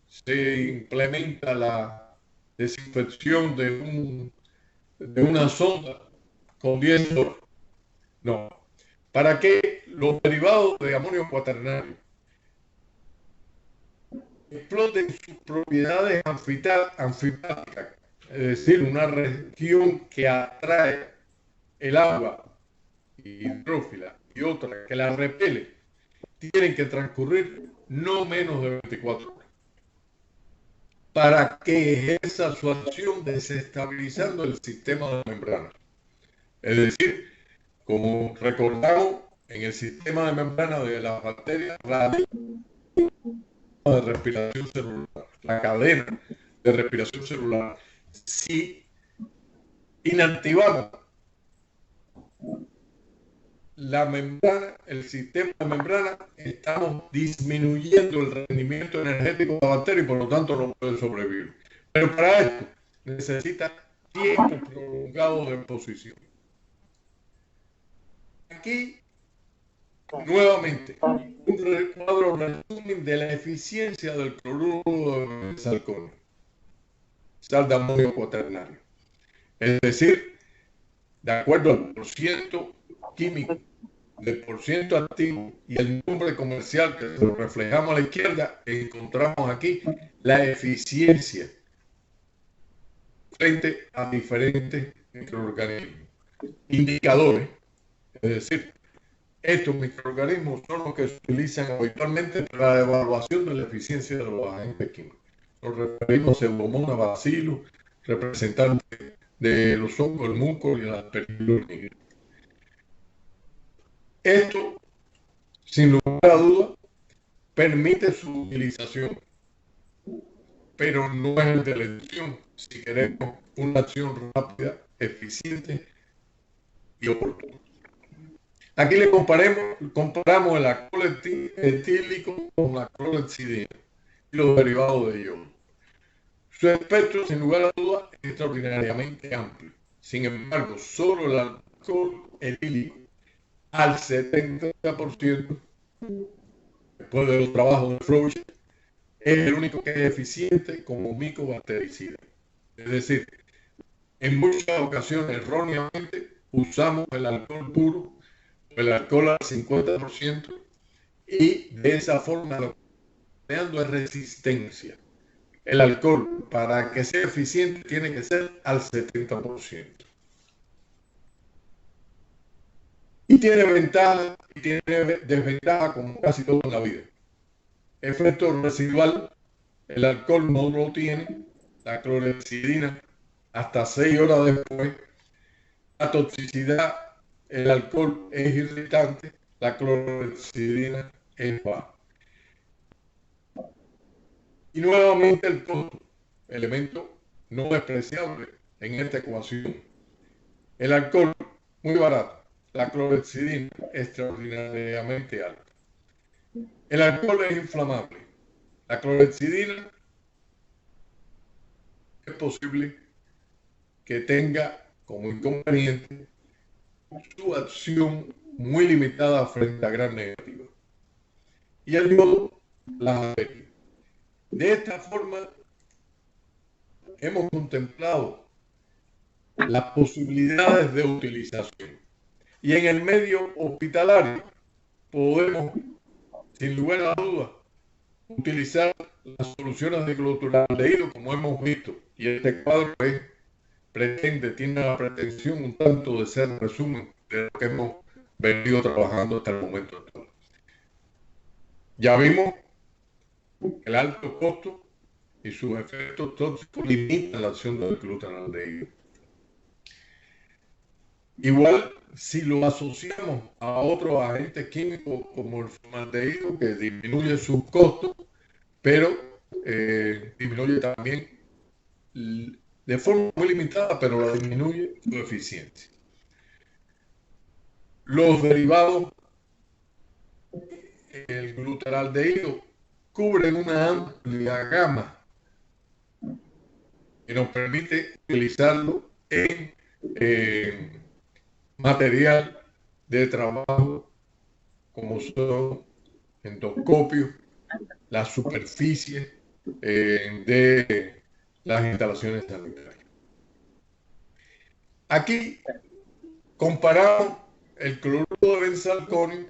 se implementa la desinfección de una sonda con 10 horas? No. ¿Para qué los derivados de amonio cuaternario exploten sus propiedades anfipáticas? Es decir, una región que atrae el agua hidrófila y otra que la repele, tienen que transcurrir no menos de 24 horas para que ejerza su acción desestabilizando el sistema de membrana. Es decir, como recordamos, en el sistema de membrana de las bacterias radica de respiración celular, la cadena de respiración celular. Si inactivamos la membrana, el sistema de membrana, estamos disminuyendo el rendimiento energético de la bacteria y por lo tanto no puede sobrevivir. Pero para esto necesita tiempo prolongado de exposición. Aquí, nuevamente, un cuadro resumen de la eficiencia del cloruro de salconio, sal de amonio cuaternario. Es decir, de acuerdo al porciento químico, del porciento activo y el nombre comercial que lo reflejamos a la izquierda, encontramos aquí la eficiencia frente a diferentes microorganismos. Indicadores, es decir, estos microorganismos son los que se utilizan habitualmente para la evaluación de la eficiencia de los agentes químicos. Nos referimos a Pseudomonas bacillus, representantes de los hongos, el muco y la Aspergillus nigra. Esto, sin lugar a dudas, permite su utilización, pero no es el de la elección si queremos una acción rápida, eficiente y oportuna. Aquí le comparamos el alcohol etílico con la clorhexidina y los derivados de yodo. Su espectro, sin lugar a dudas, es extraordinariamente amplio. Sin embargo, solo el alcohol etílico, al 70%, después de los trabajos de Frosch, es el único que es eficiente como micobactericida. Es decir, en muchas ocasiones, erróneamente, usamos el alcohol puro, el alcohol al 50%, y de esa forma lo que está creando es resistencia. El alcohol, para que sea eficiente, tiene que ser al 70%. Y tiene ventaja y tiene desventaja como casi todo en la vida. Efecto residual, el alcohol no lo tiene, la clorhexidina hasta 6 horas después. La toxicidad, el alcohol es irritante, la clorhexidina es baja. Y nuevamente el costo, elemento no despreciable en esta ecuación. El alcohol, muy barato. La clorhexidina, extraordinariamente alta. El alcohol es inflamable. La clorhexidina es posible que tenga como inconveniente su acción muy limitada frente a gran negativa. Y el yodo, las averías. De esta forma, hemos contemplado las posibilidades de utilización. Y en el medio hospitalario podemos, sin lugar a dudas, utilizar las soluciones de cloruraldehído como hemos visto. Y este cuadro tiene la pretensión un tanto de ser resumen de lo que hemos venido trabajando hasta el momento actual. Ya vimos que el alto costo y sus efectos tóxicos limitan la acción del glutaraldehído. Igual, si lo asociamos a otros agentes químicos como el formaldehído, que disminuye sus costos, pero disminuye también de forma muy limitada, pero la disminuye su eficiencia. Los derivados, el glutaraldehído, cubren una amplia gama que nos permite utilizarlo en material de trabajo como son endoscopios, las superficies de las instalaciones sanitarias. Aquí comparamos el cloruro de benzalconio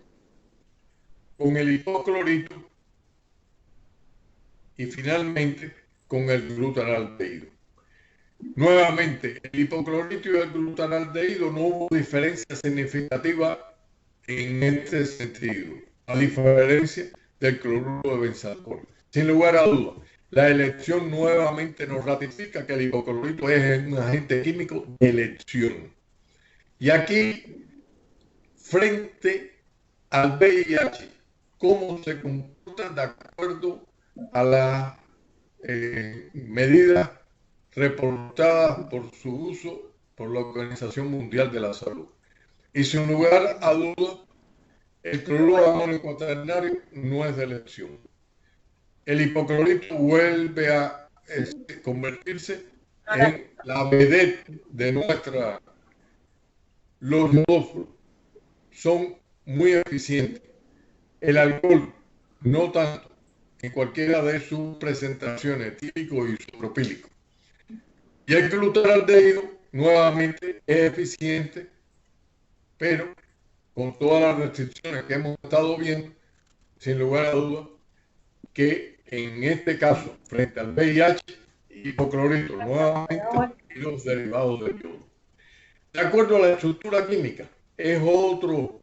con el hipoclorito y finalmente con el glutaraldehído. Nuevamente, el hipoclorito y el glutaraldehído no hubo diferencia significativa en este sentido, a diferencia del cloruro de benzalconio. Sin lugar a dudas, la elección nuevamente nos ratifica que el hipoclorito es un agente químico de elección. Y aquí, frente al VIH, cómo se comportan de acuerdo a las medidas reportadas por su uso por la Organización Mundial de la Salud. Y sin lugar a dudas, el cloruro de amonio cuaternario no es de elección. El hipoclorito vuelve a convertirse en la vedette de nuestra. Los yodóforos son muy eficientes. El alcohol, no tanto, en cualquiera de sus presentaciones, etílico y isopropílico. Y el glutaraldehído, nuevamente, es eficiente, pero con todas las restricciones que hemos estado viendo, sin lugar a dudas, que en este caso, frente al VIH, hipoclorito, nuevamente, y los derivados del yodo. De acuerdo a la estructura química, es otro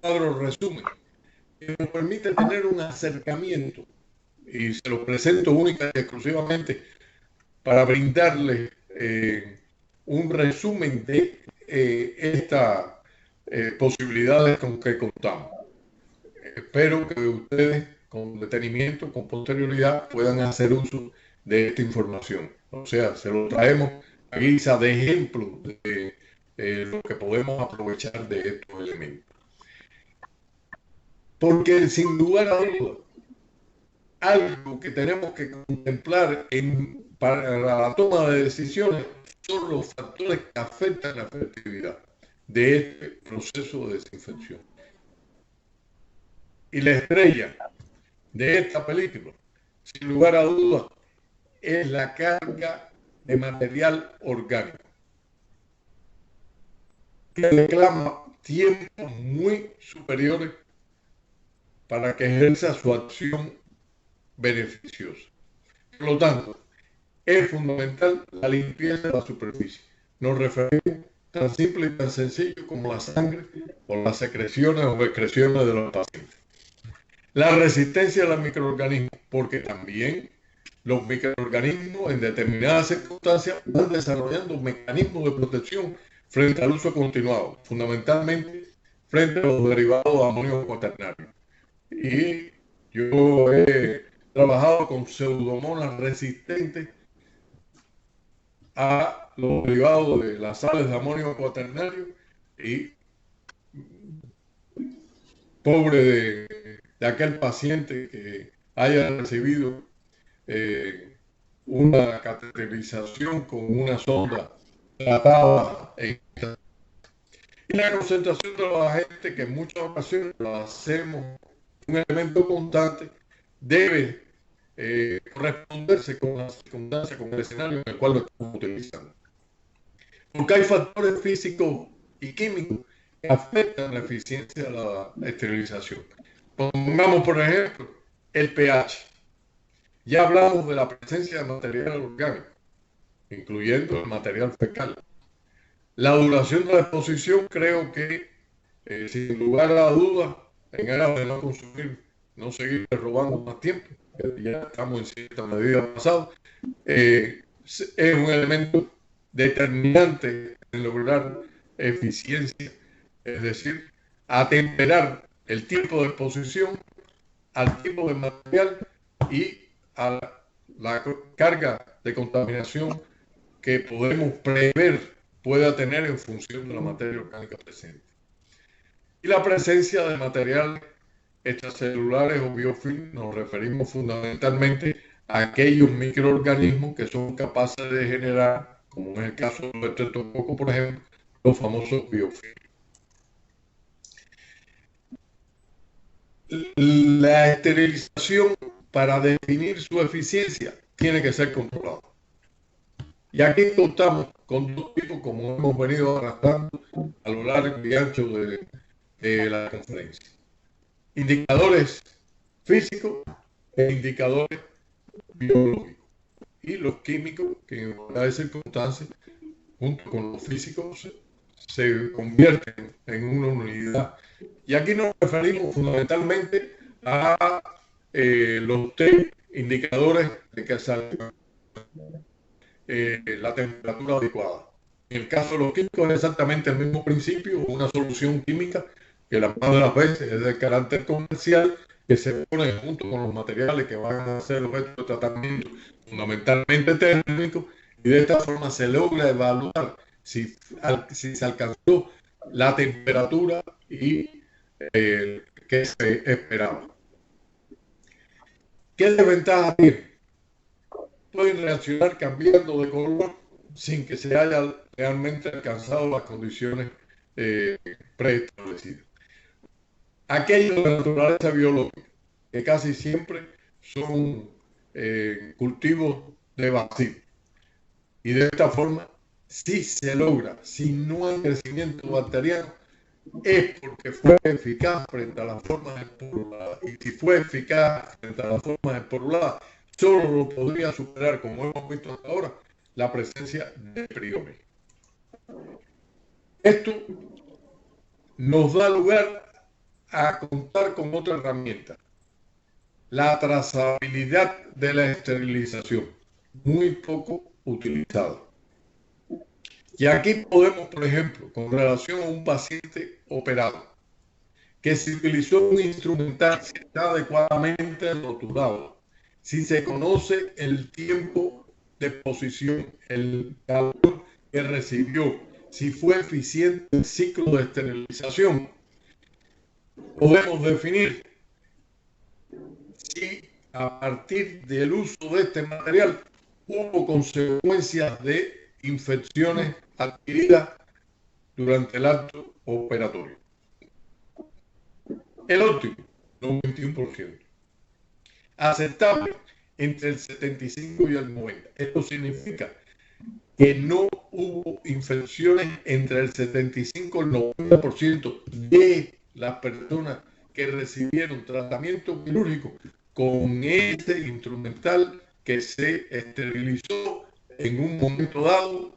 cuadro resumen que nos permite tener un acercamiento, y se lo presento única y exclusivamente para brindarles un resumen de estas posibilidades con que contamos. Espero que ustedes con detenimiento, con posterioridad, puedan hacer uso de esta información. O sea, se lo traemos a guisa de ejemplo de lo que podemos aprovechar de estos elementos. Porque sin lugar a dudas, algo que tenemos que contemplar para la toma de decisiones son los factores que afectan la efectividad de este proceso de desinfección. Y la estrella de esta película, sin lugar a dudas, es la carga de material orgánico, que reclama tiempos muy superiores para que ejerza su acción beneficiosa. Por lo tanto, es fundamental la limpieza de la superficie. Nos referimos tan simple y tan sencillo como la sangre o las secreciones o excreciones de los pacientes. La resistencia a los microorganismos, porque también los microorganismos en determinadas circunstancias van desarrollando mecanismos de protección frente al uso continuado, fundamentalmente frente a los derivados de amonio cuaternario. Y yo he trabajado con pseudomonas resistentes a los derivados de las sales de amonio cuaternario y pobre de aquel paciente que haya recibido una cateterización con una sonda tratada y la concentración de los agentes, que en muchas ocasiones lo hacemos un elemento constante, debe corresponderse con las circunstancias, con el escenario en el cual lo estamos utilizando. Porque hay factores físicos y químicos que afectan la eficiencia de la esterilización. Pongamos, por ejemplo, el pH. Ya hablamos de la presencia de material orgánico, incluyendo el material fecal. La duración de la exposición, creo que, sin lugar a dudas, en aras de no consumir, no seguir robando más tiempo, que ya estamos en cierta medida pasado, es un elemento determinante en lograr eficiencia, es decir, atemperar el tiempo de exposición al tipo de material y a la carga de contaminación que podemos prever pueda tener en función de la materia orgánica presente. Y la presencia de materiales extracelulares o biofilm, nos referimos fundamentalmente a aquellos microorganismos que son capaces de generar, como en el caso del estreptococo, por ejemplo, los famosos biofilm. La esterilización, para definir su eficiencia, tiene que ser controlada. Y aquí contamos con dos tipos, como hemos venido arrastrando a lo largo y ancho de la conferencia. Indicadores físicos e indicadores biológicos. Y los químicos, que en varias circunstancias, junto con los físicos, se convierten en una unidad. Y aquí nos referimos fundamentalmente a los tres indicadores de que sale la temperatura adecuada. En el caso de los químicos es exactamente el mismo principio, una solución química que la mayoría de las veces es de carácter comercial, que se pone junto con los materiales que van a ser objeto de tratamiento fundamentalmente térmico, y de esta forma se logra evaluar si se alcanzó la temperatura y que se esperaba. ¿Qué desventajas tiene? Pueden reaccionar cambiando de color sin que se haya realmente alcanzado las condiciones preestablecidas. Aquellos de naturaleza biológica, que casi siempre son cultivos de vacío. Y de esta forma, si se logra, si no hay crecimiento bacteriano, es porque fue eficaz frente a las formas esporuladas. Y si fue eficaz frente a las formas esporuladas, solo lo podría superar, como hemos visto hasta ahora, la presencia de priones. Esto nos da lugar a contar con otra herramienta, la trazabilidad de la esterilización, muy poco utilizada. Y aquí podemos, por ejemplo, con relación a un paciente operado, que se utilizó un instrumental, si está adecuadamente rotulado, si se conoce el tiempo de exposición, el calor que recibió, si fue eficiente el ciclo de esterilización, podemos definir si a partir del uso de este material hubo consecuencias de infecciones adquiridas durante el acto operatorio. El óptimo, 91%. Aceptable, entre el 75 y el 90. Esto significa que no hubo infecciones entre el 75 y el 90% de las personas que que recibieron tratamiento quirúrgico con este instrumental que se esterilizó en un momento dado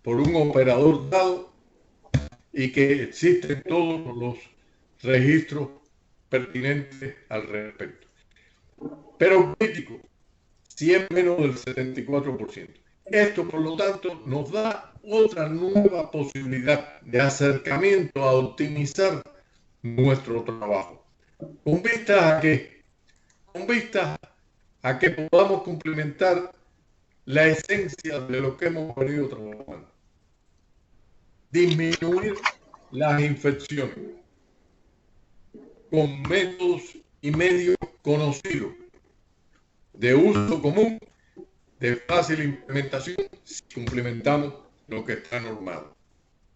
por un operador dado y que existen todos los registros pertinentes al respecto. Pero crítico, 100 menos del 74%. Esto, por lo tanto, nos da otra nueva posibilidad de acercamiento a optimizar nuestro trabajo. ¿Con vistas a qué? Con vistas a que podamos complementar la esencia de lo que hemos venido trabajando. Disminuir las infecciones con métodos y medios conocidos, de uso común, de fácil implementación, si complementamos lo que está normado.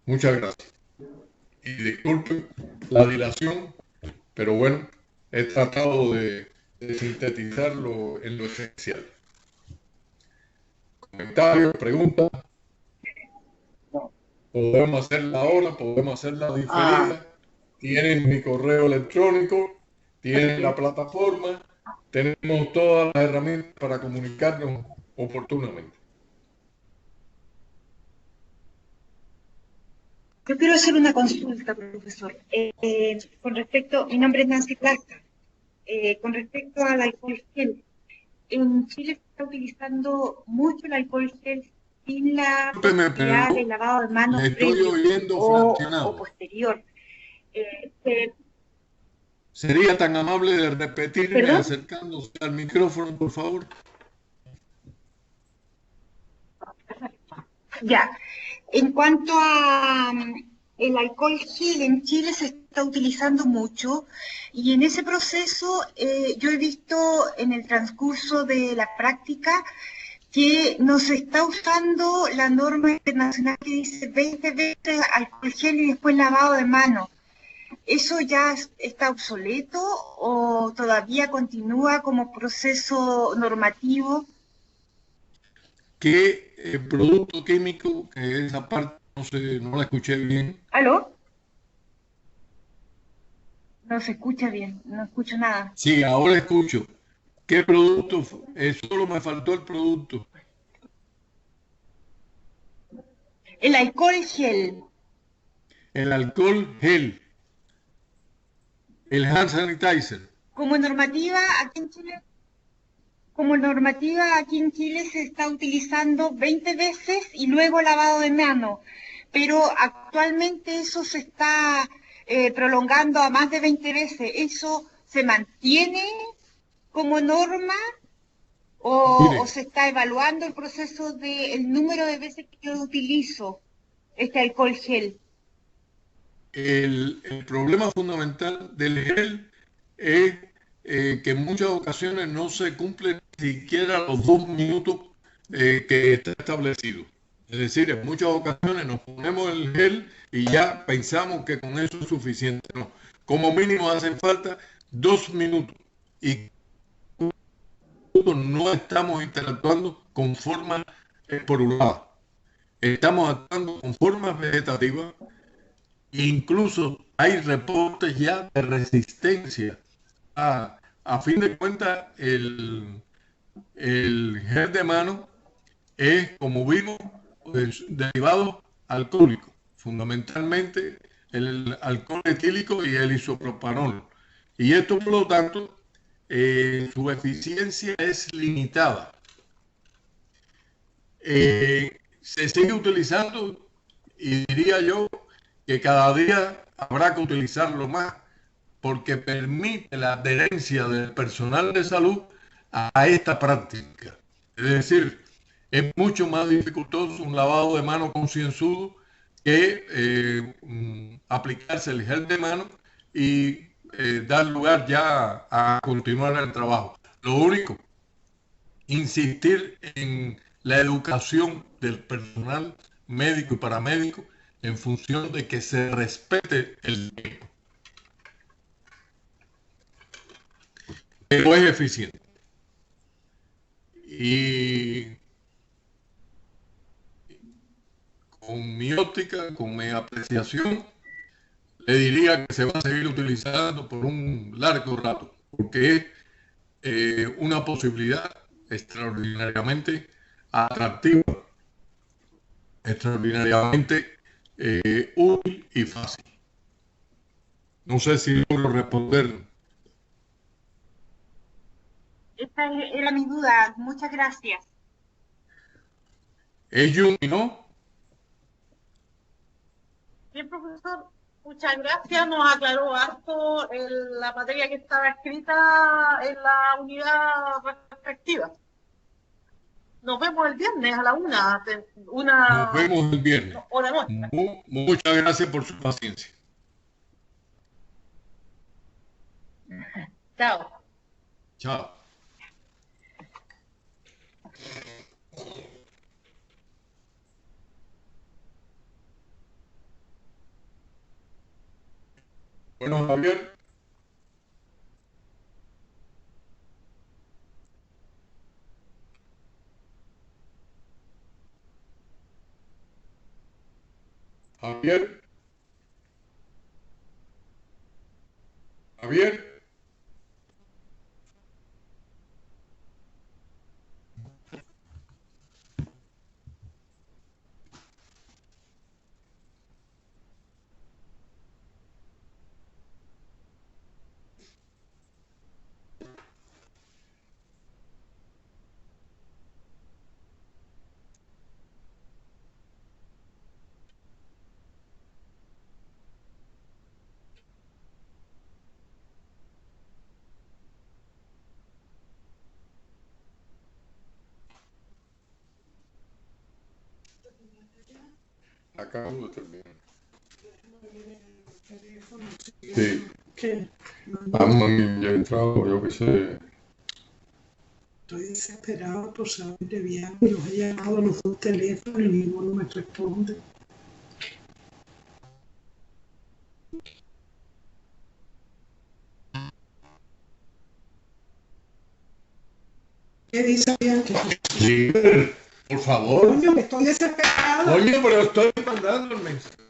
Muchas gracias. Y disculpen la dilación, pero bueno, he tratado de sintetizarlo en lo esencial. Comentarios, preguntas. Podemos hacerla ahora, podemos hacerla diferida. Tienen mi correo electrónico, tienen la plataforma, tenemos todas las herramientas para comunicarnos oportunamente. Yo quiero hacer una consulta, profesor. Con respecto, mi nombre es Nancy Plaza. Con respecto al alcohol gel, en Chile se está utilizando mucho el alcohol gel sin la posibilidad de lavado de manos previo o posterior. ¿Sería tan amable de repetirme acercándose al micrófono, por favor? Ya. En cuanto a el alcohol gel, en Chile se está utilizando mucho y en ese proceso yo he visto en el transcurso de la práctica que nos está usando la norma internacional que dice 20 veces alcohol gel y después lavado de manos. ¿Eso ya está obsoleto o todavía continúa como proceso normativo? ¿Qué producto químico, que esa parte no la escuché bien? ¿Aló? No se escucha bien, no escucho nada. Sí, ahora escucho. ¿Qué producto? Solo me faltó el producto. El alcohol gel. El alcohol gel. El hand sanitizer. Como normativa aquí en Chile se está utilizando 20 veces y luego lavado de manos, pero actualmente eso se está prolongando a más de 20 veces. ¿Eso se mantiene como norma o se está evaluando el proceso del número de veces que yo utilizo este alcohol gel? El problema fundamental del gel es que en muchas ocasiones no se cumplen ni siquiera los 2 minutos que está establecido. Es decir, en muchas ocasiones nos ponemos el gel y ya pensamos que con eso es suficiente. No, como mínimo hacen falta 2 minutos y no estamos interactuando con formas poruladas. Estamos actuando con formas vegetativas. Incluso hay reportes ya de resistencia. A fin de cuentas, el gel de mano es, como vimos, pues, derivado alcohólico, fundamentalmente el alcohol etílico y el isopropanol. Y esto, por lo tanto, su eficiencia es limitada. Se sigue utilizando y diría yo que cada día habrá que utilizarlo más porque permite la adherencia del personal de salud a esta práctica. Es decir, es mucho más dificultoso un lavado de mano concienzudo que aplicarse el gel de mano y dar lugar ya a continuar el trabajo. Lo único, insistir en la educación del personal médico y paramédico en función de que se respete el tiempo. Pero es eficiente. Y con mi óptica, con mi apreciación, le diría que se va a seguir utilizando por un largo rato, porque es una posibilidad extraordinariamente atractiva, extraordinariamente útil y fácil. No sé si logro responder. Esa era mi duda. Muchas gracias. Es Jung, ¿no? Bien, profesor, muchas gracias. Nos aclaró harto la materia que estaba escrita en la unidad respectiva. Nos vemos el viernes a la Nos vemos el viernes. hora nuestra. Muchas gracias por su paciencia. Chao. Chao. Bueno, Javier. Javier. Javier. Acabo de terminar. Sí. ¿Qué? Han entrado, yo qué sé. Estoy desesperado por saber de viaje. Los he llamado a los dos teléfonos y ninguno me responde. ¿Qué dice Bianca? Sí, por favor. Coño, que estoy desesperado. Oye, pero estoy mandando el mensaje.